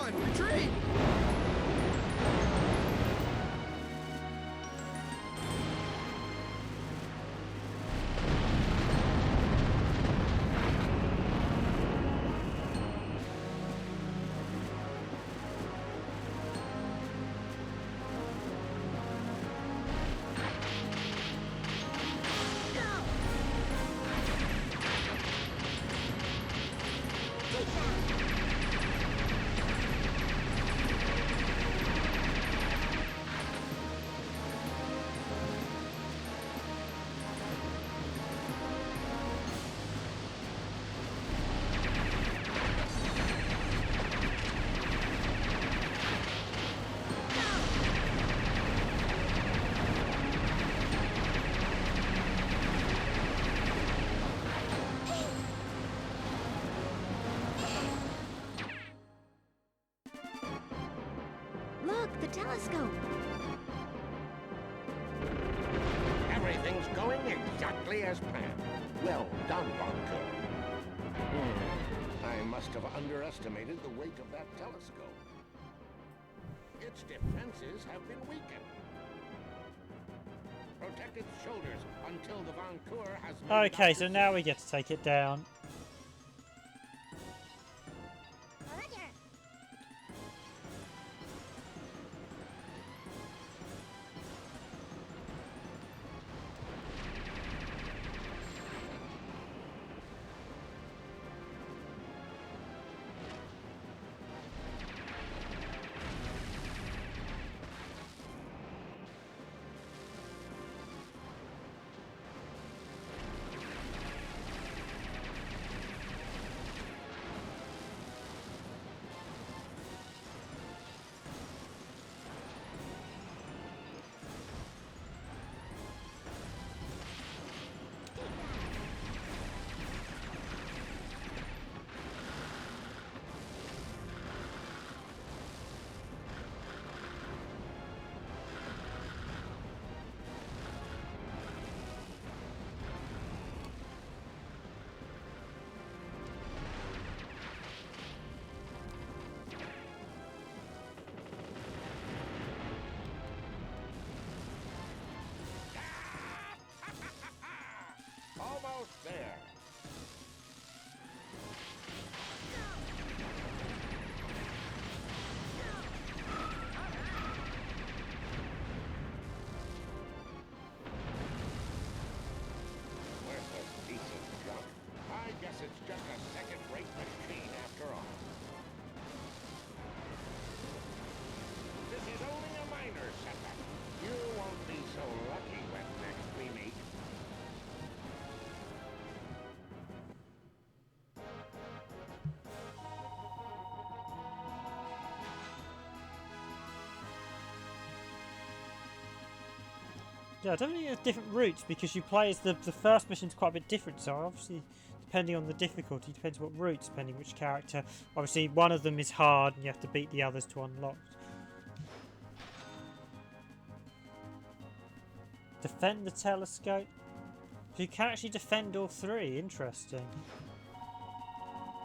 Everyone, retreat! Look, the telescope. Everything's going exactly as planned. Well done, Vainqueur. I must have underestimated the weight of that telescope. Its defenses have been weakened. Protect its shoulders until the Vainqueur has made it Okay, out so to now sea. we get to take it down. Almost there. Worthless piece of junk. I guess it's just a second-rate machine after all. This is only a minor setback. You won't be so lucky when next we meet. Yeah, I don't think there's different routes because you play as the first mission's quite a bit different, so obviously depending on the difficulty, depends what routes, depending which character. Obviously one of them is hard and you have to beat the others to unlock. Defend the telescope. So you can actually defend all three, interesting.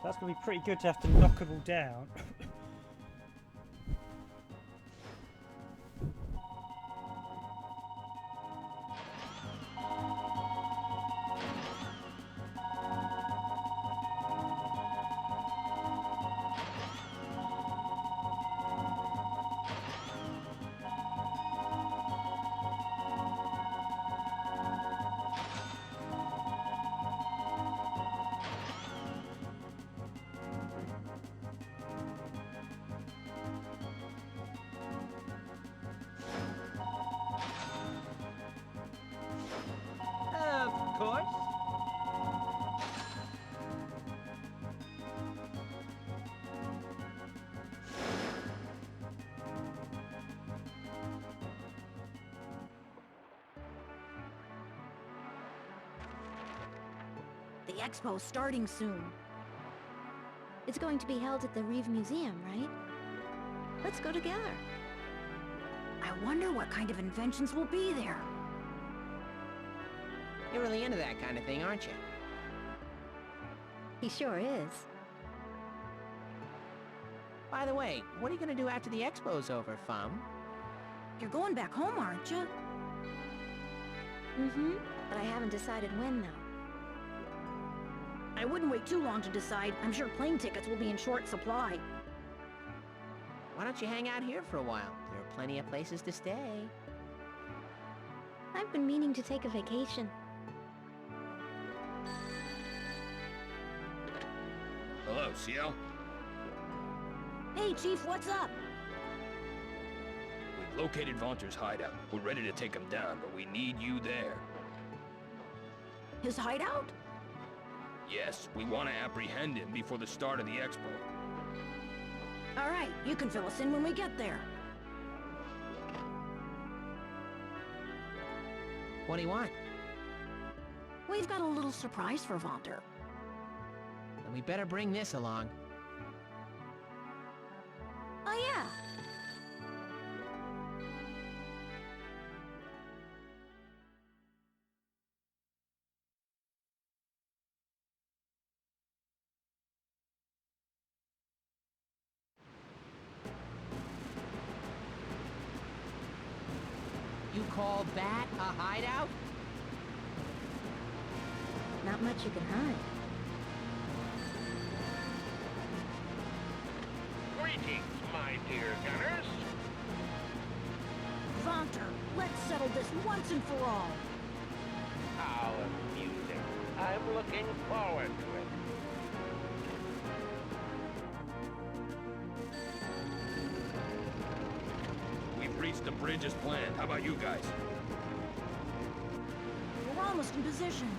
That's going to be pretty good to have to knock them all down. Of course. The expo's starting soon. It's going to be held at the Reeve Museum, right? Let's go together. I wonder what kind of inventions will be there. You're really into that kind of thing, aren't you? He sure is. By the way, what are you gonna do after the expo's over, Fum? You're going back home, aren't you? Mm-hmm. But I haven't decided when, though. I wouldn't wait too long to decide. I'm sure plane tickets will be in short supply. Why don't you hang out here for a while? There are plenty of places to stay. I've been meaning to take a vacation. Hello, CL. Hey, Chief, what's up? We've located Ventre's hideout. We're ready to take him down, but we need you there. His hideout? Yes, we want to apprehend him before the start of the expo. All right, you can fill us in when we get there. What do you want? We've got a little surprise for Ventre. Then we better bring this along. Oh, yeah. You call that a hideout? Not much you can hide. Greetings, my dear gunners. Ventre, let's settle this once and for all. How amusing. I'm looking forward to it. We've reached the bridge as planned. How about you guys? We're almost in position.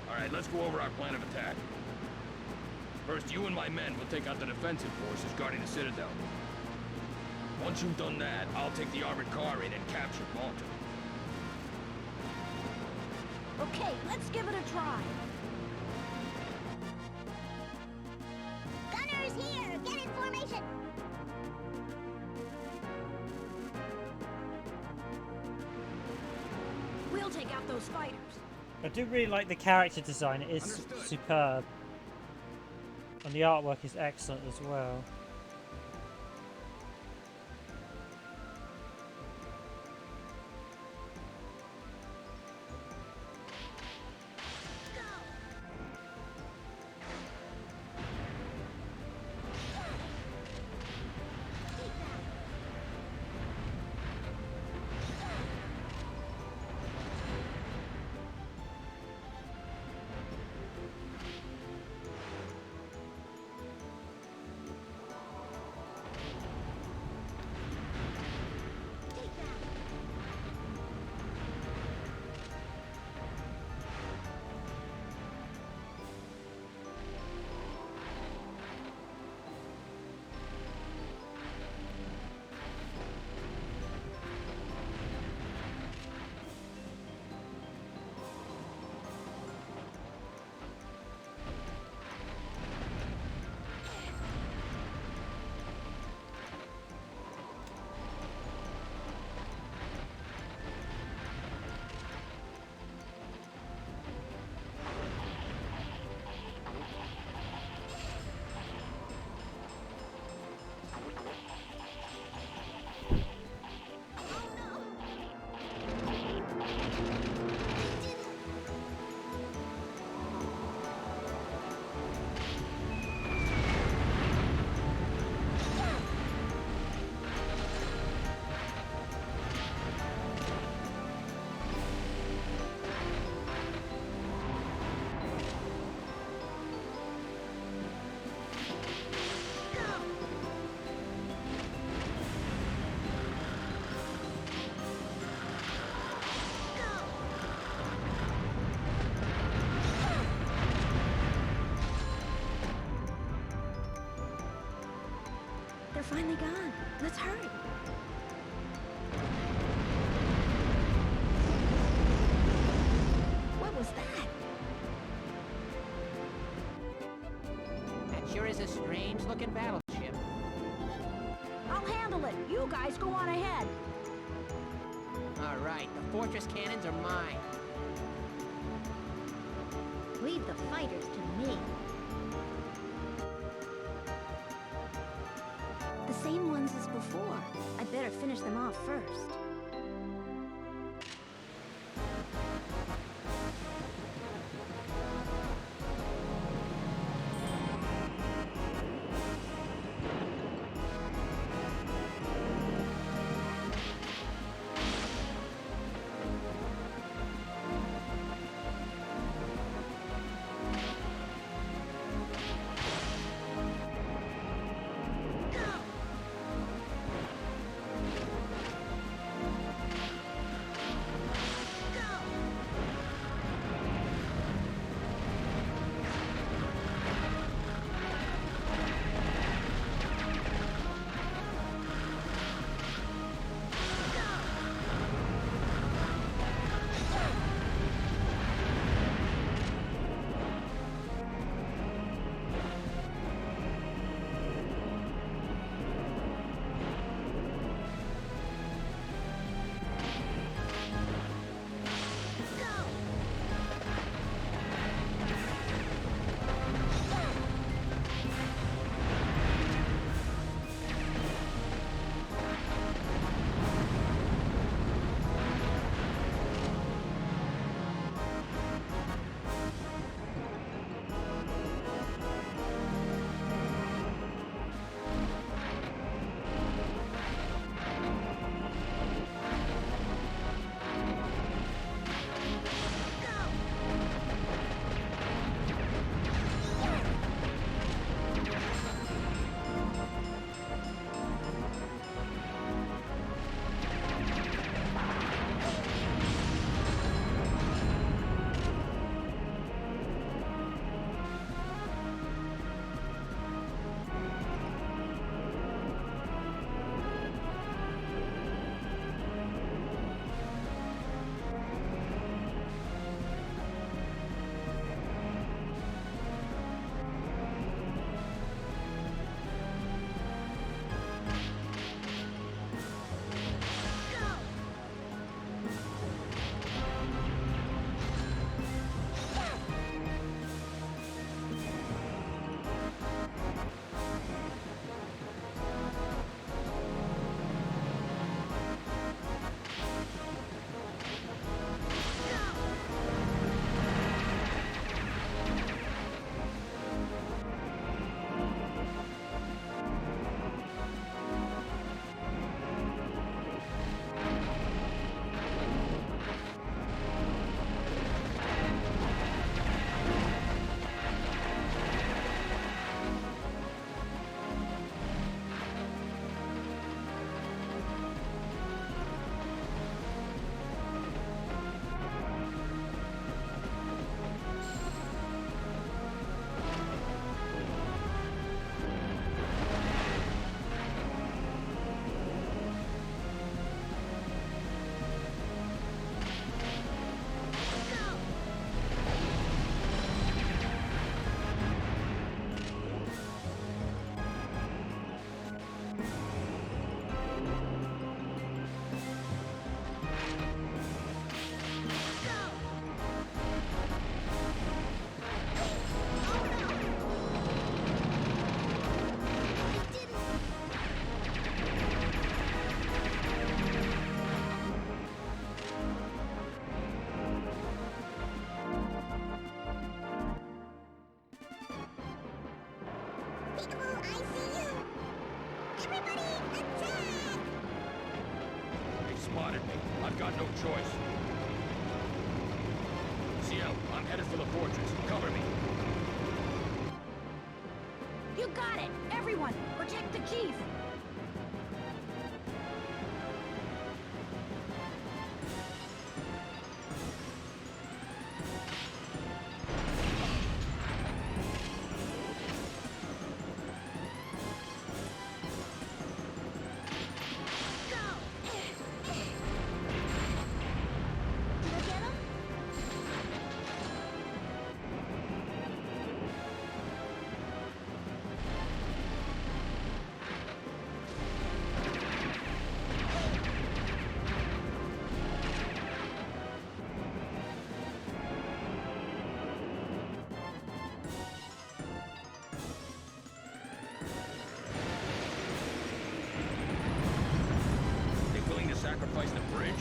All right, let's go over our plan of attack. First, you and my men will take out the defensive forces guarding the Citadel. Once you've done that, I'll take the armored car in and capture Ventre. Okay, let's give it a try. Gunners here! Get in formation! We'll take out those fighters. I do really like the character design. It is Understood. superb. And the artwork is excellent as well. They're finally gone. Let's hurry. What was that? That sure is a strange-looking battleship. I'll handle it. You guys go on ahead. All right, the fortress cannons are mine. Leave the fighters to me. before. I'd better finish them off first. spotted me. I've got no choice. CL, I'm headed for the fortress. Cover me. You got it! Everyone, protect the chief! sacrifice the bridge?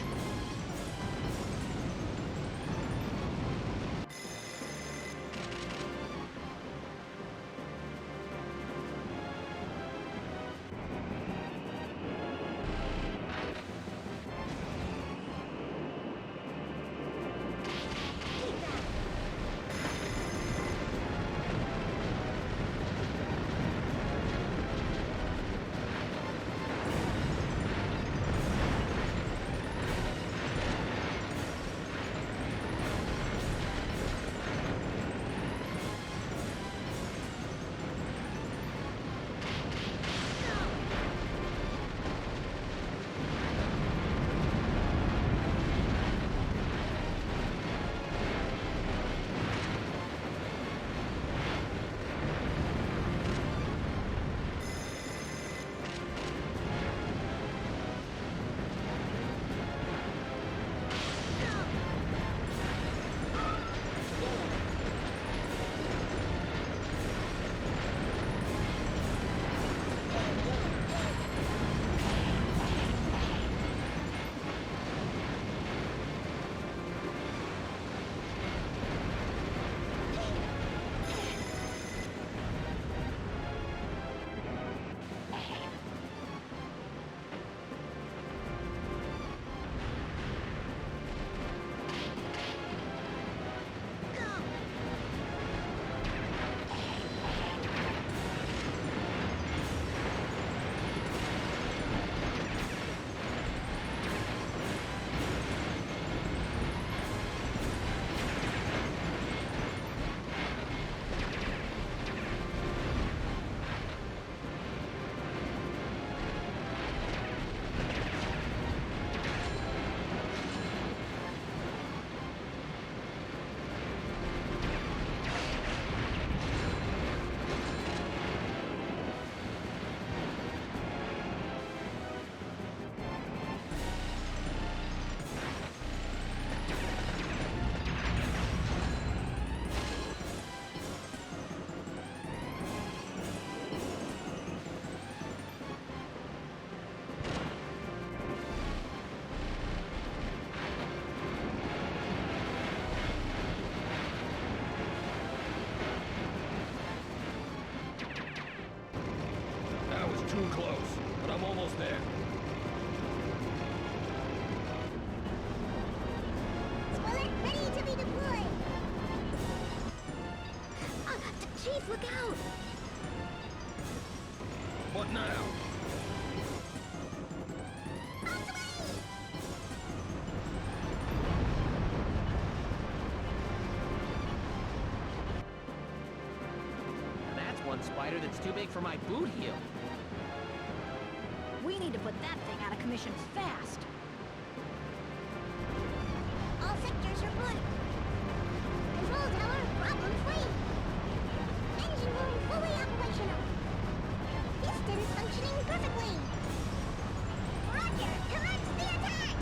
Too close, but I'm almost there. Spoiler, ready to be deployed! Chief, look out! What now? That's one spider that's too big for my boot heel. We need to put that thing out of commission fast. All sectors are good. Control tower, problem-free. Engine room fully operational. Pistons functioning perfectly. Roger, commence the attack!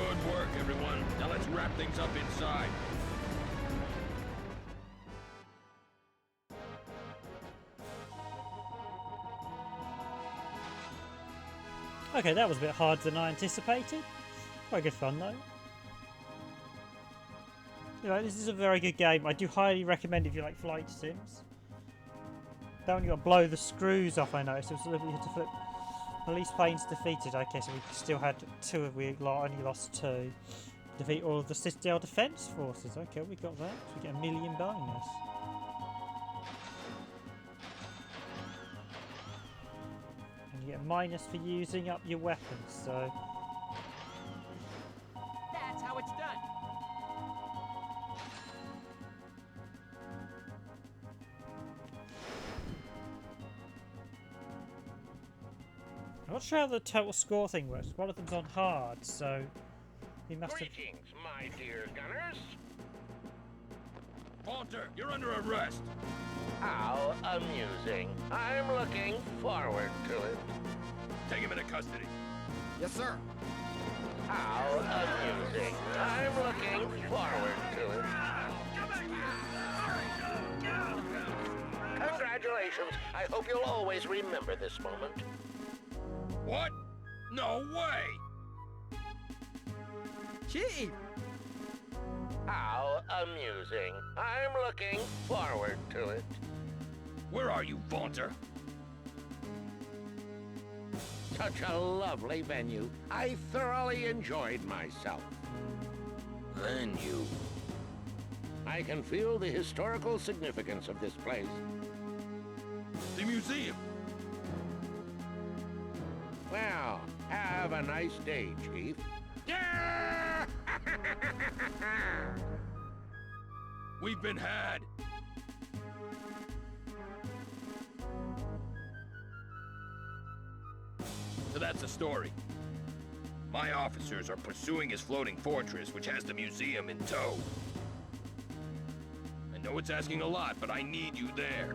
Good work, everyone. Now let's wrap things up inside. Okay, that was a bit harder than I anticipated. Quite good fun though. Anyway, this is a very good game. I do highly recommend if you like flight sims. That one you got to blow the screws off, I noticed. It was a little bit you had to flip. Police planes defeated. Okay, so we still had two. We only lost two. Defeat all of the Citadel Defence Forces. Okay, we got that. So we get a million bonus. And you get a minus for using up your weapons, so... That's how it's done. I'm not sure how the total score thing works. One of them's on hard, so... He must have... Greetings, my dear gunners. Ventre, you're under arrest. How amusing. I'm looking forward to it. Take him into custody. Yes, sir. How amusing. I'm looking forward to it. Congratulations. I hope you'll always remember this moment. What? No way! Chief! How amusing. I'm looking forward to it. Where are you, Ventre? Such a lovely venue. I thoroughly enjoyed myself. Venue. I can feel the historical significance of this place. The museum. Well, have a nice day, Chief. We've been had. So that's the story. My officers are pursuing his floating fortress, which has the museum in tow. I know it's asking a lot, but I need you there.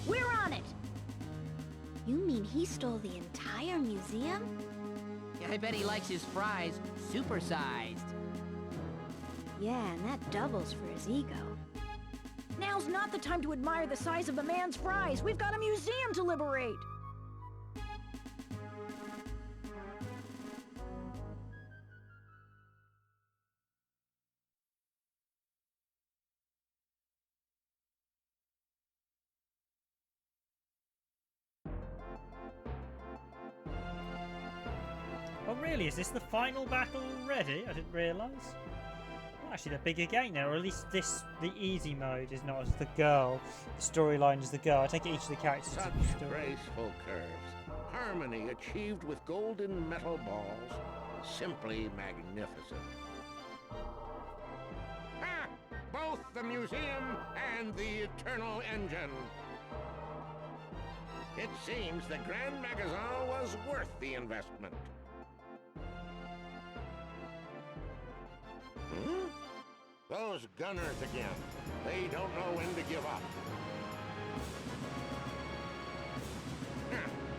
We're on it! You mean he stole the entire museum? I bet he likes his fries supersized. Yeah, and that doubles for his ego. Now's not the time to admire the size of the man's fries. We've got a museum to liberate. Oh really? Is this the final battle already? I didn't realise. Well, actually, the bigger game now, or at least the easy mode is not as the girl. The storyline is the girl. I take it each of the characters Such have a story. graceful curves. Harmony achieved with golden metal balls. Simply magnificent. Ah! Both the museum and the eternal engine. It seems the Grand Magasin was worth the investment. Hmm? Those gunners again. They don't know when to give up.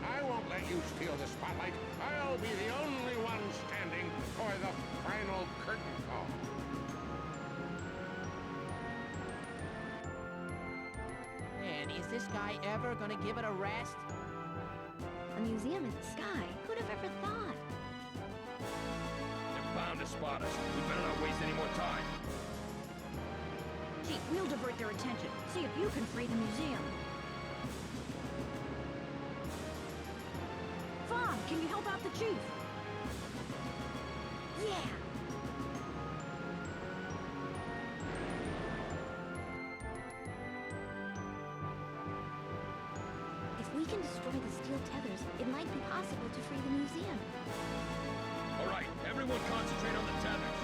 I won't let you steal the spotlight. I'll be the only one standing for the final curtain call. Man, is this guy ever gonna give it a rest? A museum in the sky? Who'd have ever thought? They're bound to spot us. We better not waste any more time. Chief, we'll divert their attention. See if you can free the museum. Fawn, can you help out the chief? Yeah! If we can destroy the steel tethers, it might be possible to free the museum. All right, everyone concentrate on the tethers.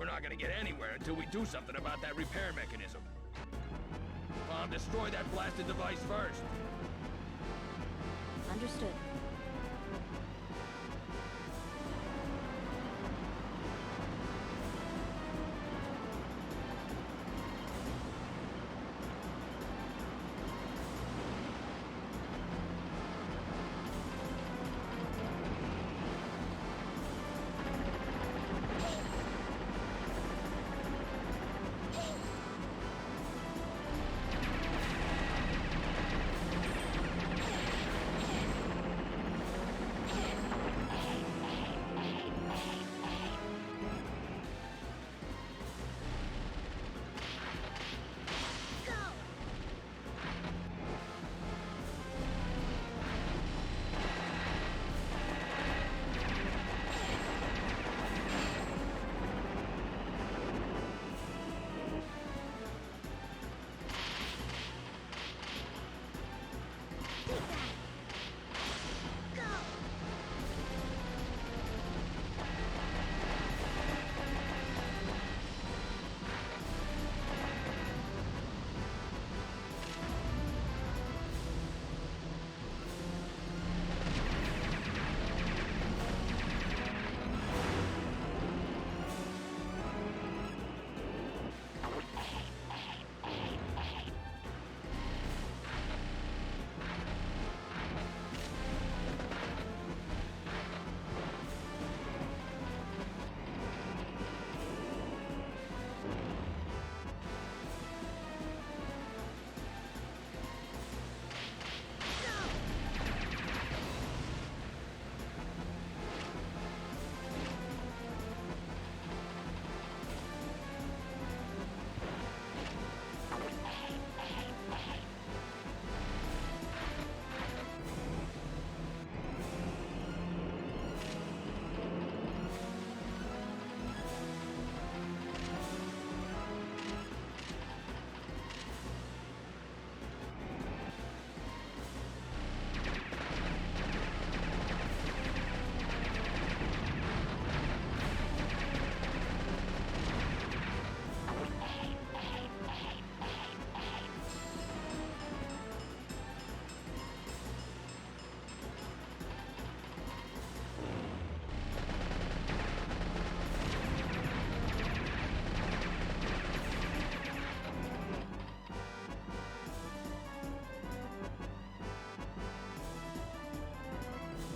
We're not gonna get anywhere until we do something about that repair mechanism. Bomb, destroy that blasted device first. Understood.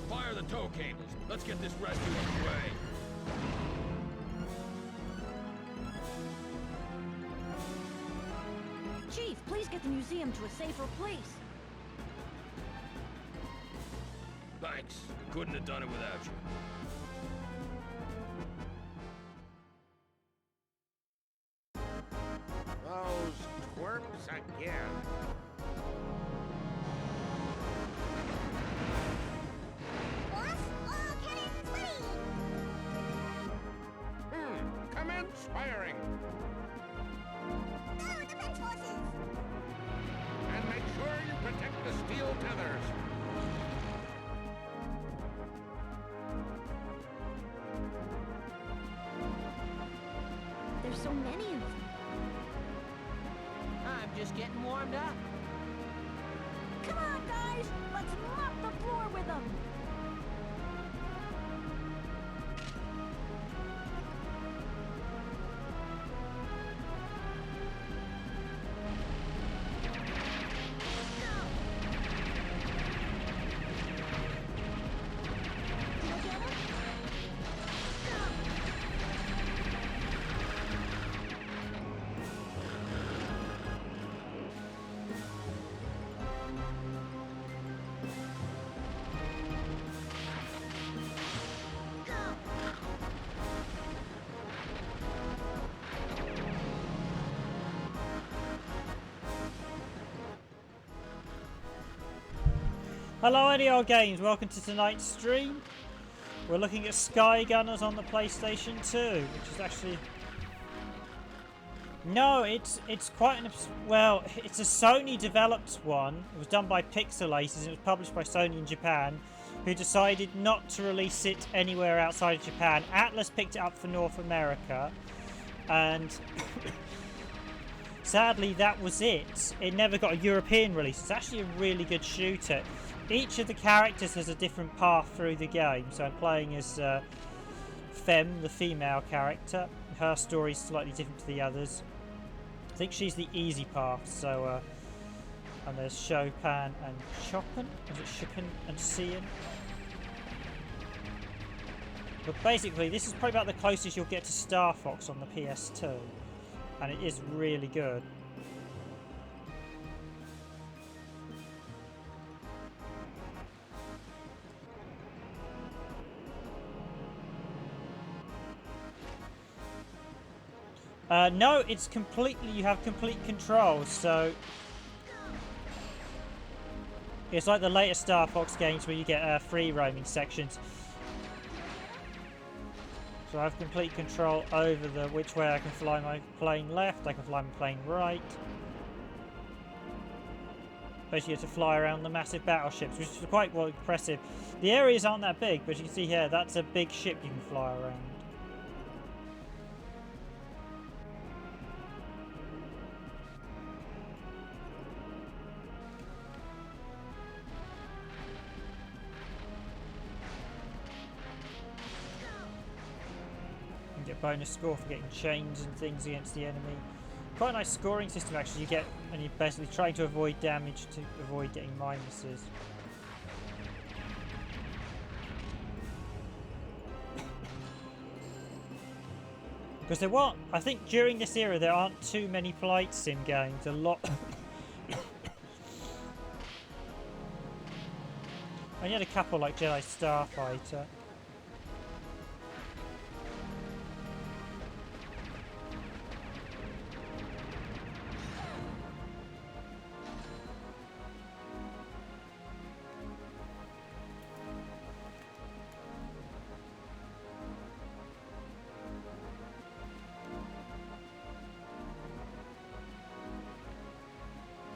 Fire the tow cables. Let's get this rescue underway. Chief, please get the museum to a safer place. Thanks. Couldn't have done it without you. Those twerps again. Commence firing. And make sure you protect the steel tethers. There's so many of them. I'm just getting warmed up. Come on, guys! Let's mop the floor with them! Hello NER Games, welcome to tonight's stream. We're looking at SkyGunners on the PlayStation 2, which is actually... No, it's quite an... Well, it's a Sony developed one. It was done by PixelArts and it was published by Sony in Japan, who decided not to release it anywhere outside of Japan. Atlus picked it up for North America. and sadly that was it. It never got a European release. It's actually a really good shooter. Each of the characters has a different path through the game. So I'm playing as Femme, the female character. Her story is slightly different to the others. I think she's the easy path. So and there's Chopin and Chopin. Is it Chopin and Cian? But basically, this is probably about the closest you'll get to Star Fox on the PS2, and it is really good. No, it's completely, you have complete control, so it's like the later Star Fox games where you get free roaming sections. So I have complete control over which way I can fly my plane left, I can fly my plane right. Basically you have to fly around the massive battleships, which is quite impressive. The areas aren't that big, but you can see here, that's a big ship you can fly around. Bonus score for getting chains and things against the enemy. Quite a nice scoring system actually. You get, and you're basically trying to avoid damage to avoid getting minuses. Because there weren't, I think during this era there aren't too many flight sim games. A lot. And you had a couple like Jedi Starfighter.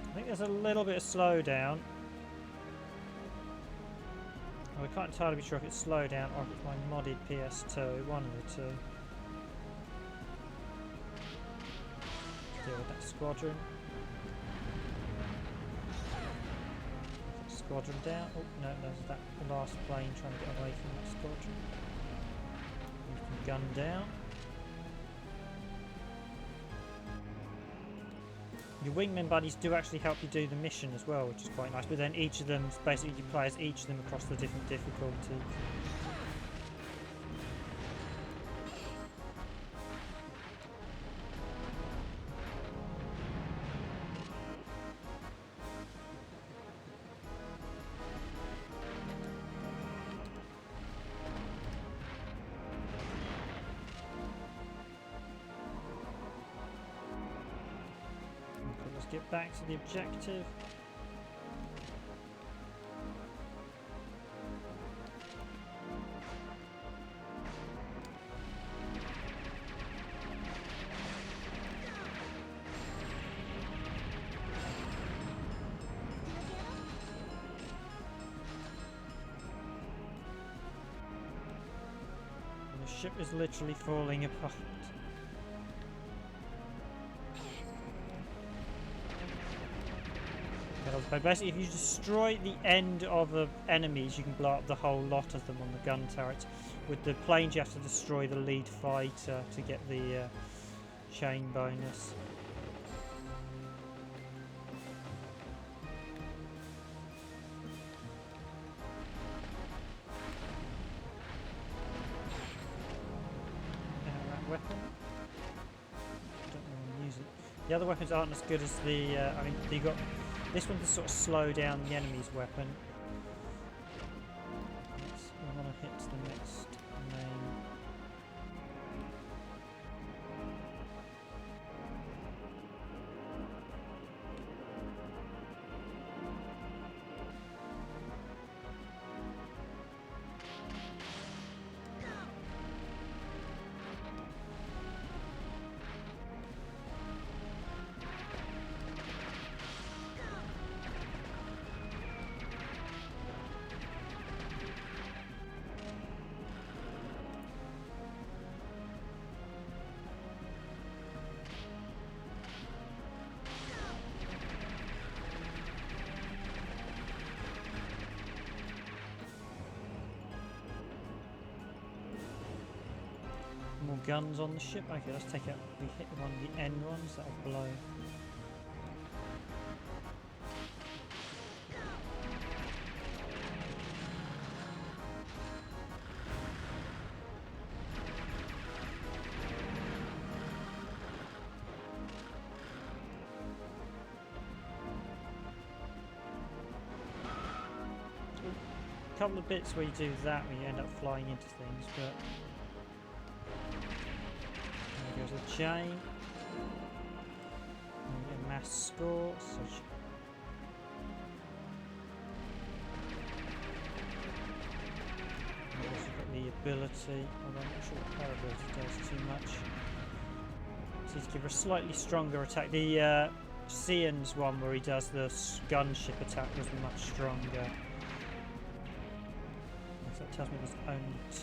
I think there's a little bit of slowdown. I can't entirely be sure if it's slowdown or if it's my modded PS2, one of the two. Deal with that squadron. Squadron down. Oh no, there's that last plane trying to get away from that squadron. You can gun down. Your wingman buddies do actually help you do the mission as well, which is quite nice. But then each of them, basically you play as each of them across the different difficulties. Get back to the objective. And the ship is literally falling apart. But basically, if you destroy the end of the enemies, you can blow up the whole lot of them on the gun turrets. With the planes, you have to destroy the lead fighter to get the chain bonus. That weapon. Don't really use it. The other weapons aren't as good as the. I mean, you got. This one to sort of slow down the enemy's weapon. We want to hit the next main. More guns on the ship. Okay, let's take out. We hit one of the end ones. That'll blow. Couple of bits where you do that where you end up flying into things, but there goes a chain. And you get mass score. So you've also got the ability, although I'm not sure what power ability does too much. So to give her a slightly stronger attack. The Cian's one where he does the gunship attack was much stronger. So that tells me there's only 2.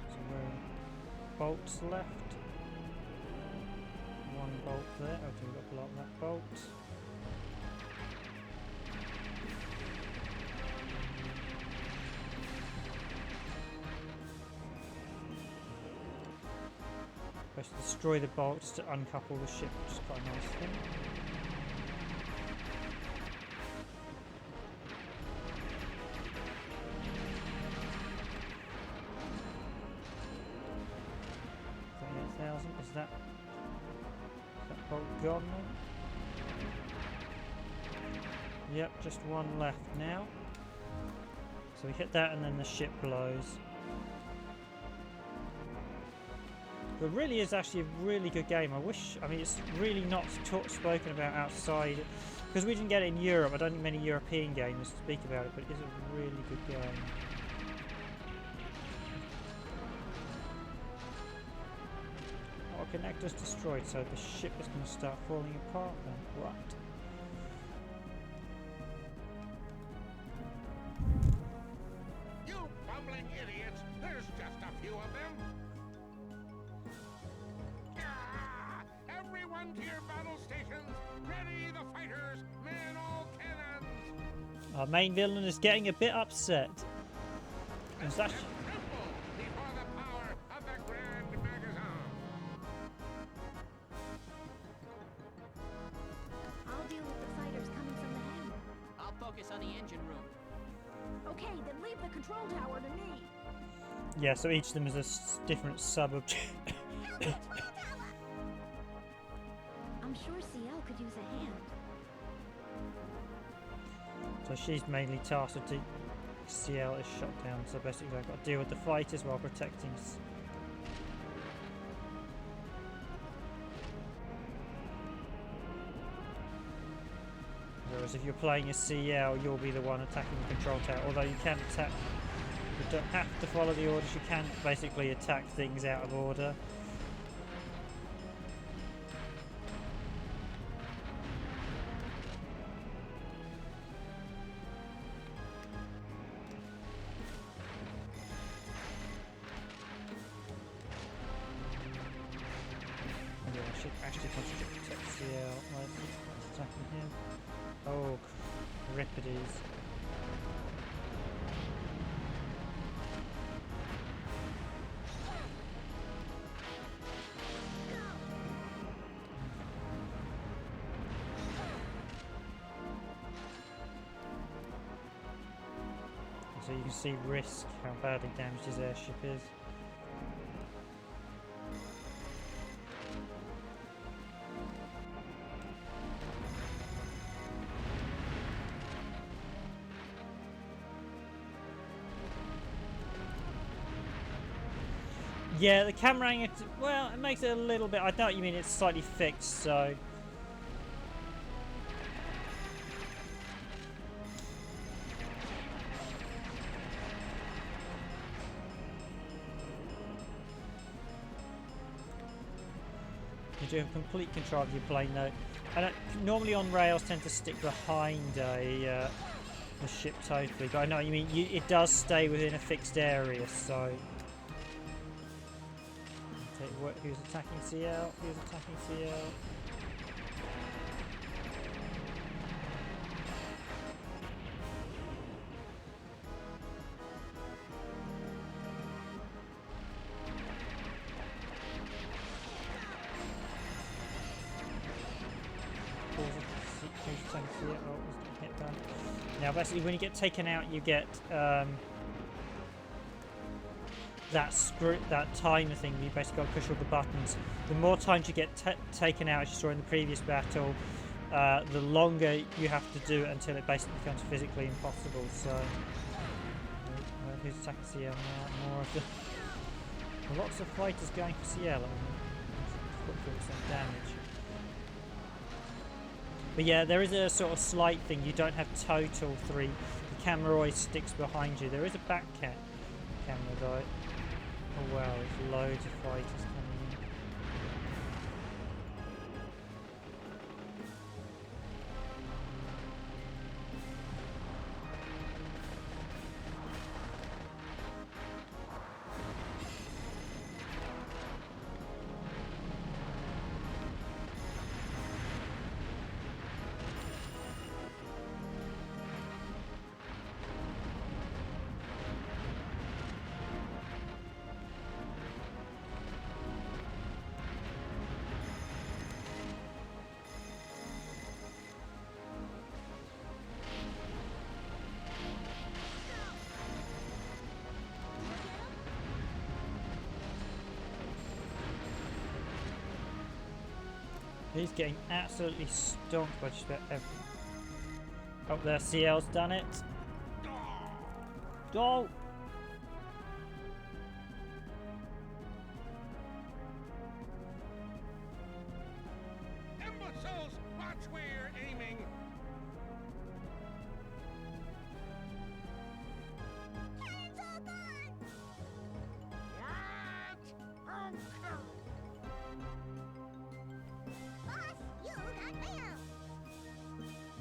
So where are bolts left? 1 bolt there. Okay, we've got to block that bolt. Supposed to destroy the bolts to uncouple the ship, which is quite a nice thing. Is that bolt gone then? Yep, just 1 left now. So we hit that and then the ship blows. But it really is actually a really good game. I mean it's really not spoken about outside, because we didn't get it in Europe. I don't think many European games speak about it, but it is a really good game. Connectors destroyed, so the ship is going to start falling apart then. Right. You bumbling idiots! There's just a few of them! Everyone to your battle stations! Ready the fighters! Man all cannons! Our main villain is getting a bit upset. Is that... before the power of the Grand Magazine! I'll deal with the fighters coming from the hangar. I'll focus on the engine room. Okay, then leave the control tower to me. Yeah, so each of them is a different sub-object. I'm sure CL could use a hand. So she's mainly tasked with CL is shot down, so basically I've got to deal with the fighters while protecting. Whereas if you're playing a CL, you'll be the one attacking the control tower. Although you can attack, you don't have to follow the orders. You can basically attack things out of order. Actually concentrate to protect CL. Right, that's attacking him. Oh, Euripides. So you can see Risk, how badly damaged his airship is. Yeah, the camera angle, well, it makes it a little bit, I know what you mean, it's slightly fixed, so... You do have complete control of your plane though. I normally on rails tend to stick behind the ship totally, but I know what you mean, it does stay within a fixed area, so... Who's attacking CL? Who's attacking CL? So I can see it. Oh, it was getting hit done. Now, basically, when you get taken out, you get that timer thing. You basically got to push all the buttons. The more times you get taken out, as you saw in the previous battle, the longer you have to do it until it basically becomes physically impossible. So, who's attacking CL now? More of the. Lots of fighters going for CL at the moment. 44% damage. But yeah, there is a sort of slight thing. You don't have total 3. The camera always sticks behind you. There is a back camera though. Oh wow, there's loads of fighters coming in. He's getting absolutely stomped by just about everything. Oh, there, CL's done it. Oh! Imbeciles, watch where you're aiming!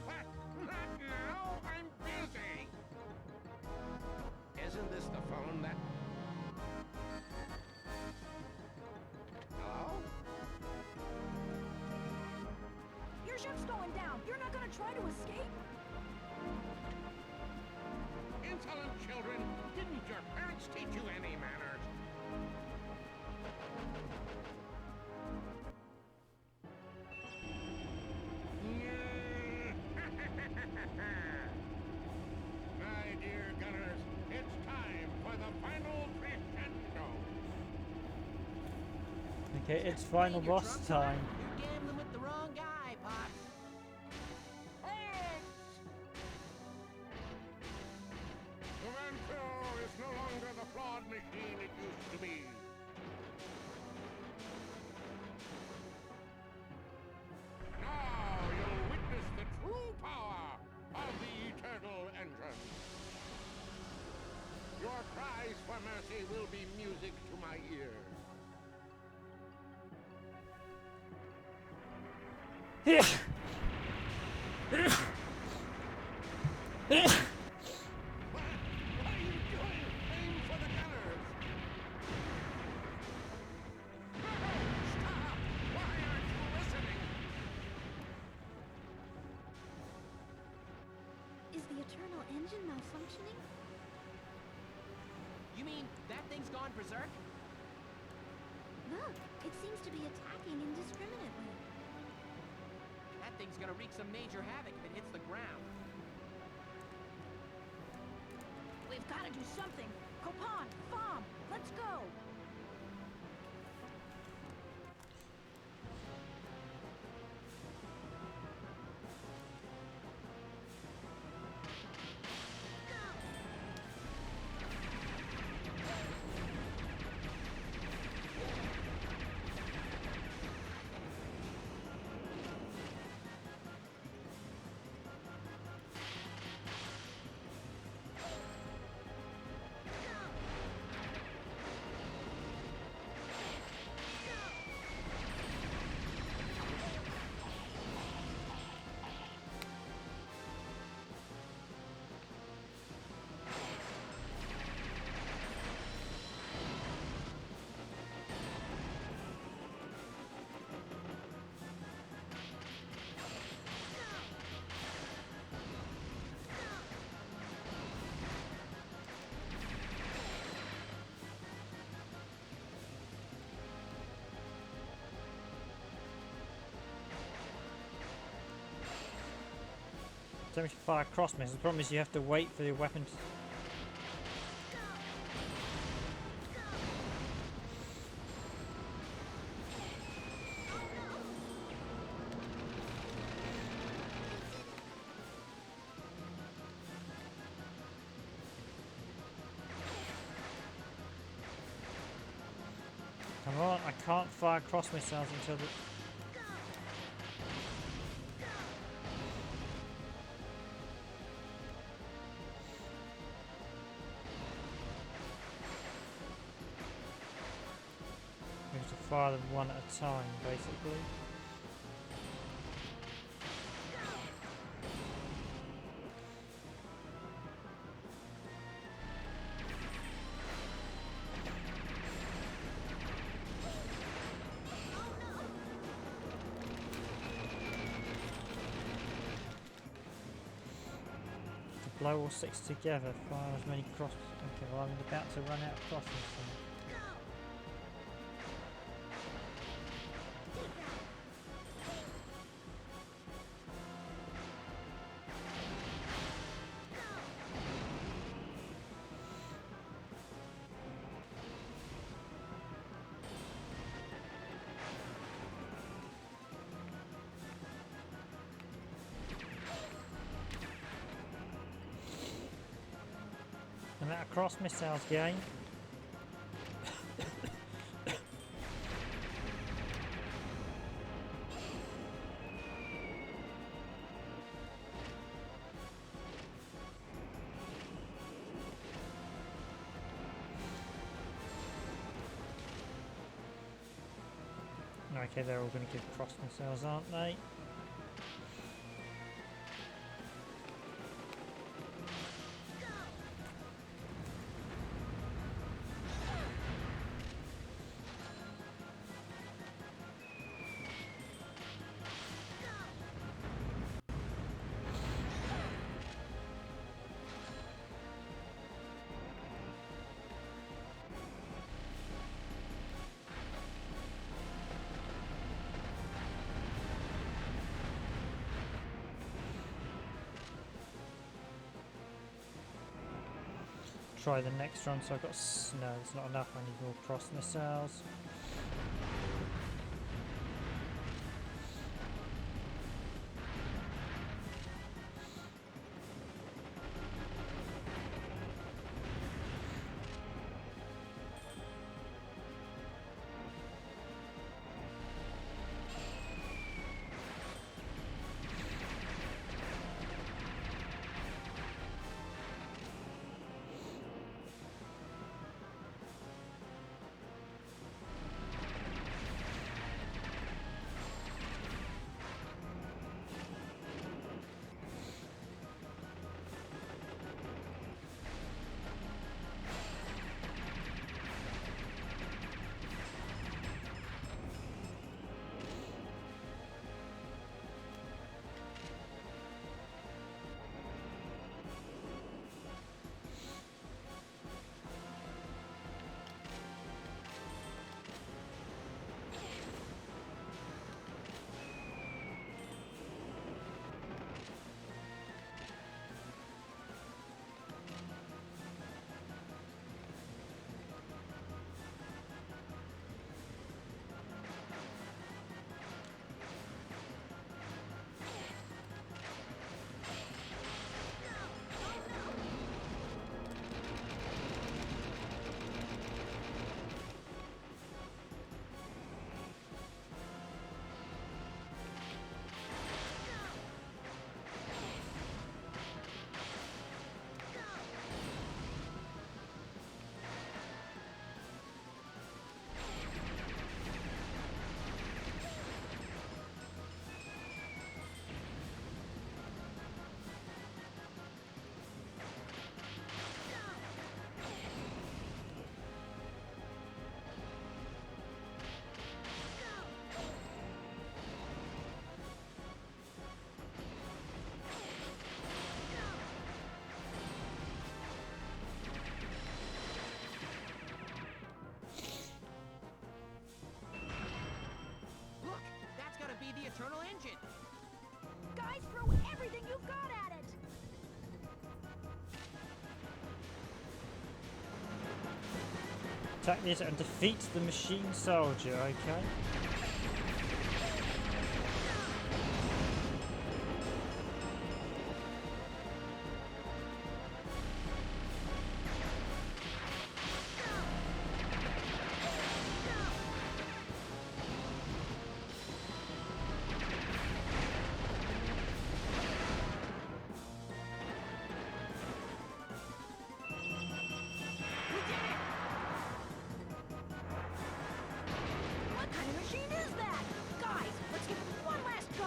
What? Not now! I'm busy! Isn't this the phone that... Hello? Your ship's going down. You're not gonna try to escape? Insolent children! Didn't your parents teach you any manners? My dear gunners, it's time for the final crescendo. Okay, it's final boss time. You're gambling with the wrong guy, Pops. Halt! The Ventre is no longer the flawed machine it used to be. Now you'll witness the true power of the eternal engine. Your cries for mercy will be music to my ears. What are you doing? Aim for the gunners! Stop! Why aren't you listening? Is the Eternal Engine malfunctioning? You mean that thing's gone berserk? Look, it seems to be attacking indiscriminately. That thing's gonna wreak some major havoc if it hits the ground. We've got to do something. Copan, Fom, let's go. damage to fire cross missiles. The problem is you have to wait for the weapon to... Come on, I can't fire cross missiles until the... We have to fire them one at a time, basically. Blow all six together, fire as many cross... Okay, well I'm about to run out of crosses. So. And that cross missiles game. Okay, they're all going to give cross missiles, aren't they? Try the next run, so I've got no, it's not enough, I need more cross missiles. Look, that's gotta be the Eternal Engine. Guys, throw everything you've got at it! Attack this and defeat the machine soldier, okay? What kind of machine is that? Guys, let's give it one last go!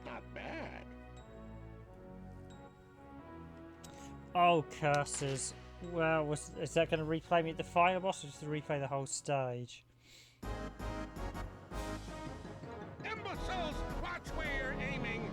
Not bad. Oh, curses. Well, is that going to replay me at the final boss or just to replay the whole stage? Imbeciles, watch where you're aiming.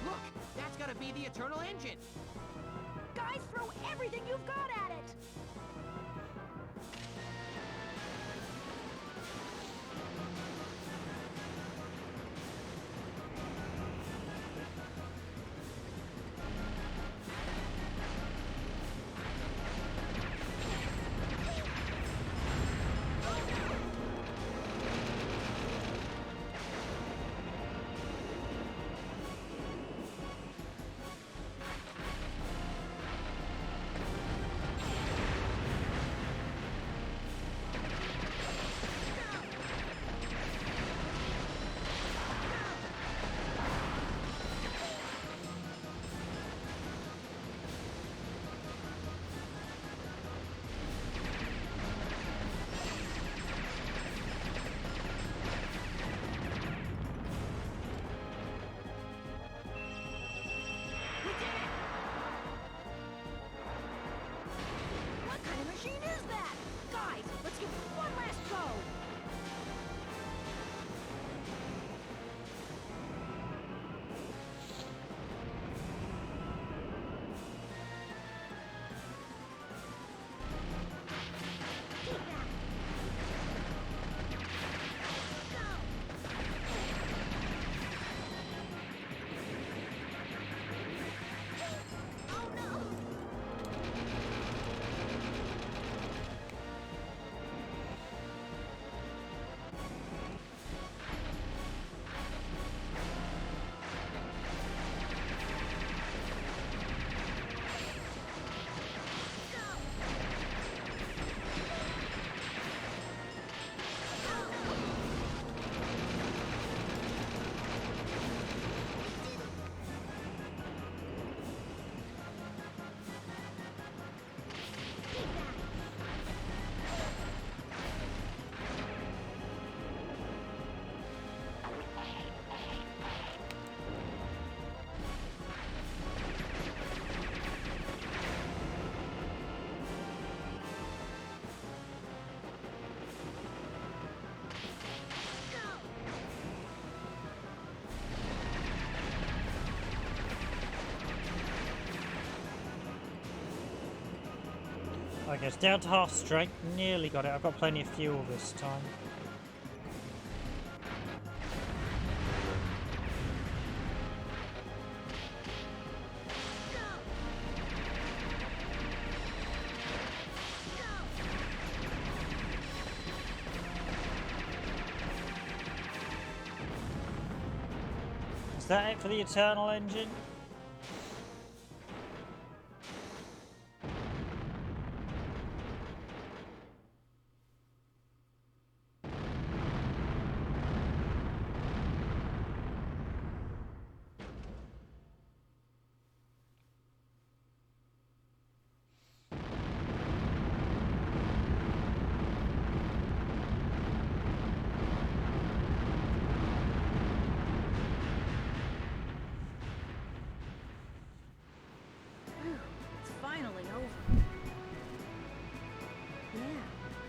Look, that's gotta be the Eternal Engine. Guys, throw everything you've got at it! Okay, it's down to half strength. Nearly got it. I've got plenty of fuel this time. Is that it for the Eternal engine? It's finally over. Yeah,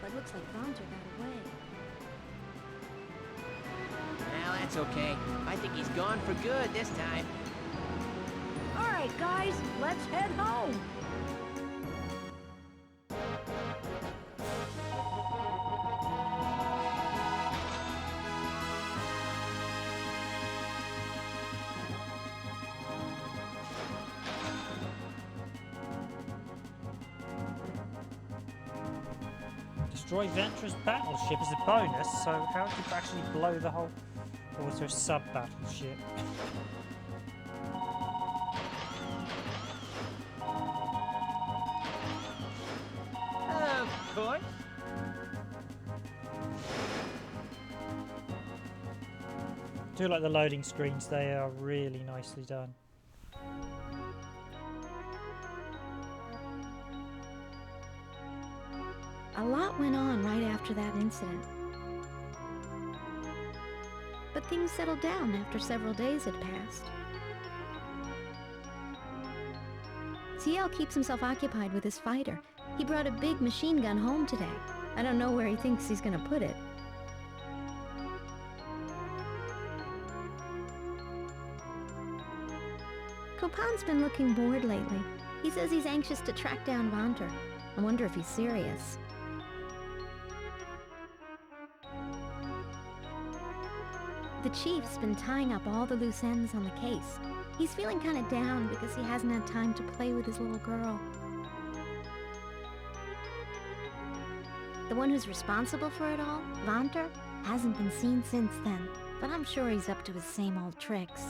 but looks like Ventre got away. Well, that's okay. I think he's gone for good this time. All right, guys, let's head home. Destroy Ventre's battleship as a bonus, so how did you actually blow the whole... Or was there a sub-battleship? Of course. I do like the loading screens, they are really nicely done. A lot went on right after that incident. But things settled down after several days had passed. CL keeps himself occupied with his fighter. He brought a big machine gun home today. I don't know where he thinks he's gonna put it. Copan's been looking bored lately. He says he's anxious to track down Ventre. I wonder if he's serious. The chief's been tying up all the loose ends on the case. He's feeling kind of down because he hasn't had time to play with his little girl. The one who's responsible for it all, Ventre, hasn't been seen since then, but I'm sure he's up to his same old tricks.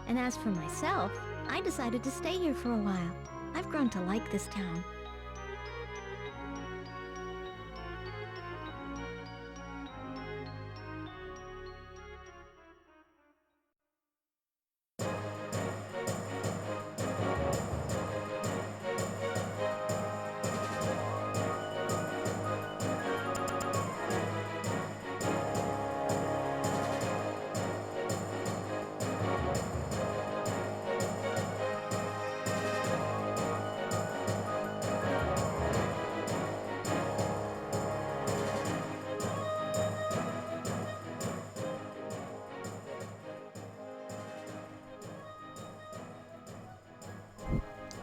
And as for myself, I decided to stay here for a while. I've grown to like this town.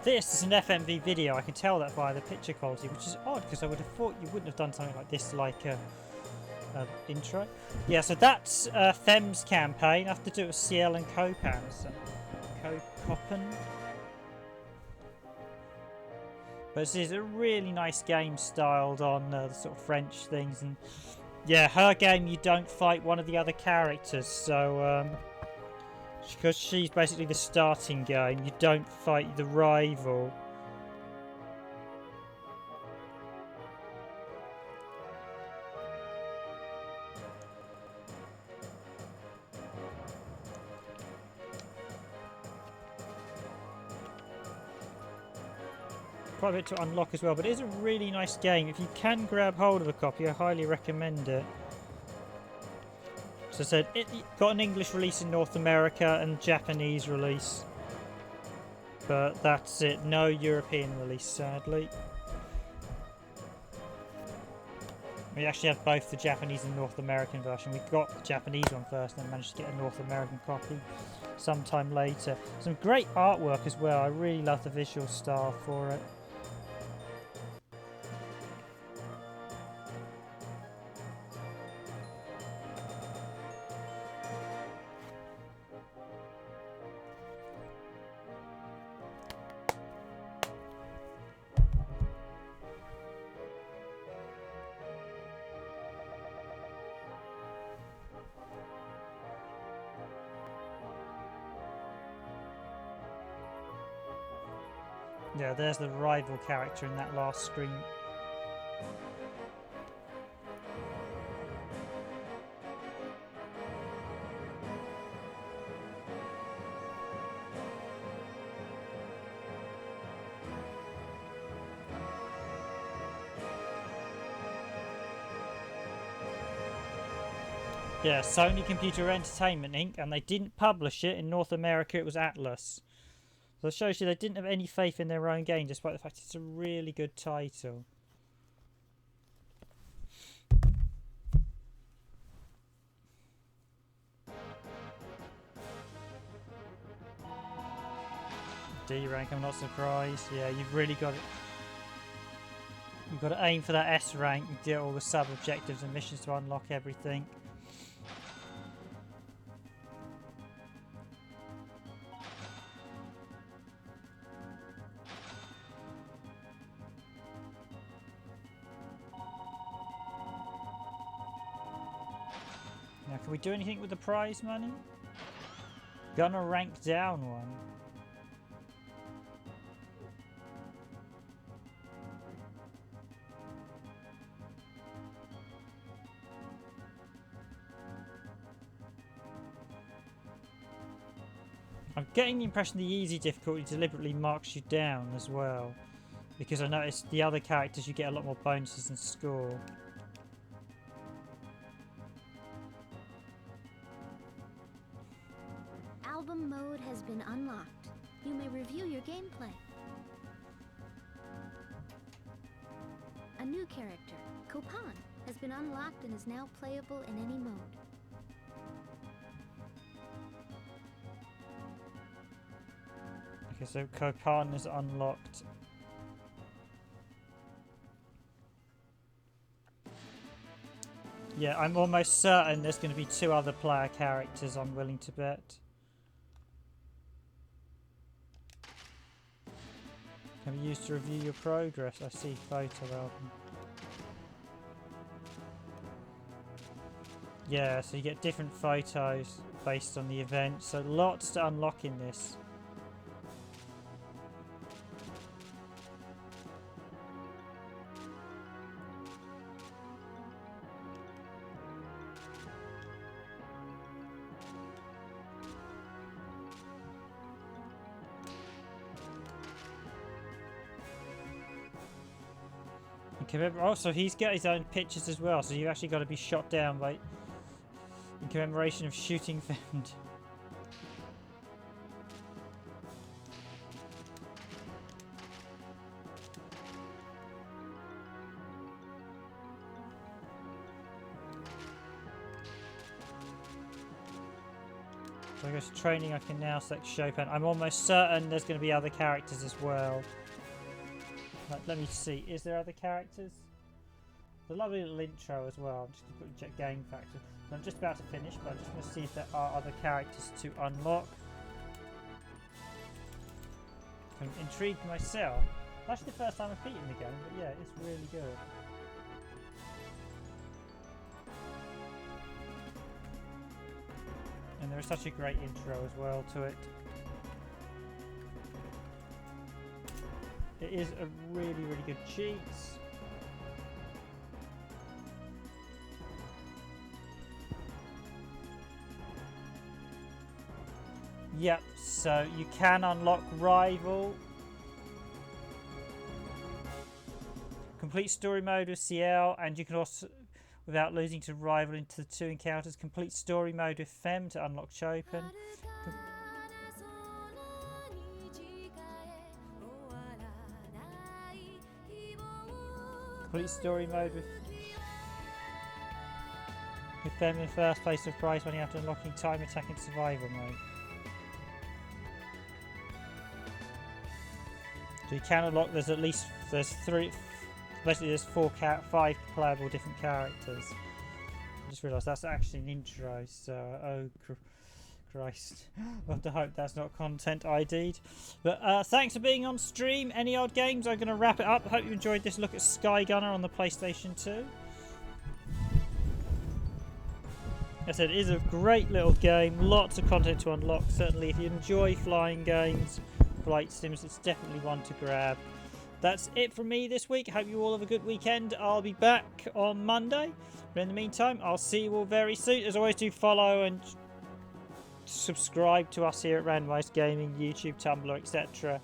This is an FMV video, I can tell that via the picture quality, which is odd because I would have thought you wouldn't have done something like this like a intro. Yeah, so that's Fem's campaign. I have to do it with CL and Copan. Copan? But this is a really nice game styled on the sort of French things. And yeah, her game you don't fight one of the other characters, so because she's basically the starting game, you don't fight the rival. Quite a bit to unlock as well, but it is a really nice game. If you can grab hold of a copy, I highly recommend it. As I said, it got an English release in North America and Japanese release, but that's it. No European release, sadly. We actually had both the Japanese and North American version. We got the Japanese one first and then managed to get a North American copy. sometime later. Some great artwork as well. I really love the visual style for it. Yeah, there's the rival character in that last screen. Yeah, Sony Computer Entertainment Inc. and they didn't publish it. In North America it was Atlus. So it shows you they didn't have any faith in their own game, despite the fact it's a really good title. D rank, I'm not surprised. Yeah, you've really got it. You've got to aim for that S rank and get all the sub-objectives and missions to unlock everything. Now, can we do anything with the prize money? Gonna rank down one. I'm getting the impression the easy difficulty deliberately marks you down as well, because I noticed the other characters you get a lot more bonuses and score. Album mode has been unlocked. You may review your gameplay. A new character, Copan, has been unlocked and is now playable in any mode. Okay, so Copan is unlocked. Yeah, I'm almost certain there's going to be 2 other player characters, I'm willing to bet. Can be used to review your progress. I see photo album. Yeah, so you get different photos based on the event. So lots to unlock in this. Also, he's got his own pictures as well, so you've actually got to be shot down by in commemoration of shooting Ventre. So I guess training, I can now select Chopin. I'm almost certain there's going to be other characters as well. Right, let me see. Is there other characters? The lovely little intro as well. I'm just going to put check game factor. I'm just about to finish, but I'm just going to see if there are other characters to unlock. I'm intrigued myself. Actually, the first time I've beaten the game, but yeah, it's really good. And there is such a great intro as well to it. It is a really, really good cheat. Yep, so you can unlock Rival. Complete story mode with CL, and you can also, without losing to Rival into the 2 encounters, complete story mode with Fem to unlock Chopin. Complete story mode with them in first place of prize money after unlocking time attack and survival mode. So you can unlock. There's at least three. Basically, there's 5 playable different characters. I just realised that's actually an intro. So oh Christ, I have to hope that's not content ID'd. But thanks for being on stream. Any odd games? I'm going to wrap it up. I hope you enjoyed this look at SkyGunner on the PlayStation 2. I said, it is a great little game, lots of content to unlock. Certainly if you enjoy flying games, flight sims, it's definitely one to grab. That's it from me this week. Hope you all have a good weekend. I'll be back on Monday, but in the meantime I'll see you all very soon. As always, do follow and subscribe to us here at Randomised Gaming, YouTube, Tumblr, etc.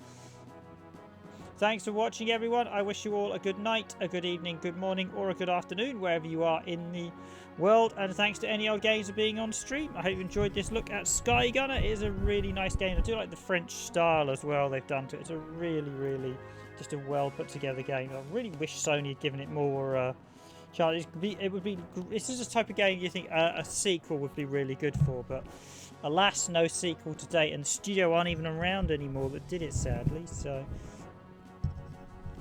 Thanks for watching, everyone. I wish you all a good night, a good evening, good morning, or a good afternoon, wherever you are in the world. And thanks to Any Old Games for being on stream. I hope you enjoyed this look at SkyGunner. It is a really nice game. I do like the French style as well they've done to it. It's a really just a well put together game. I really wish Sony had given it more chance. This is the type of game you think a sequel would be really good for, but alas, no sequel to date, and the studio aren't even around anymore that did it, sadly. So,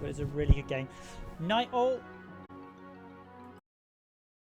but it's a really good game. Night all.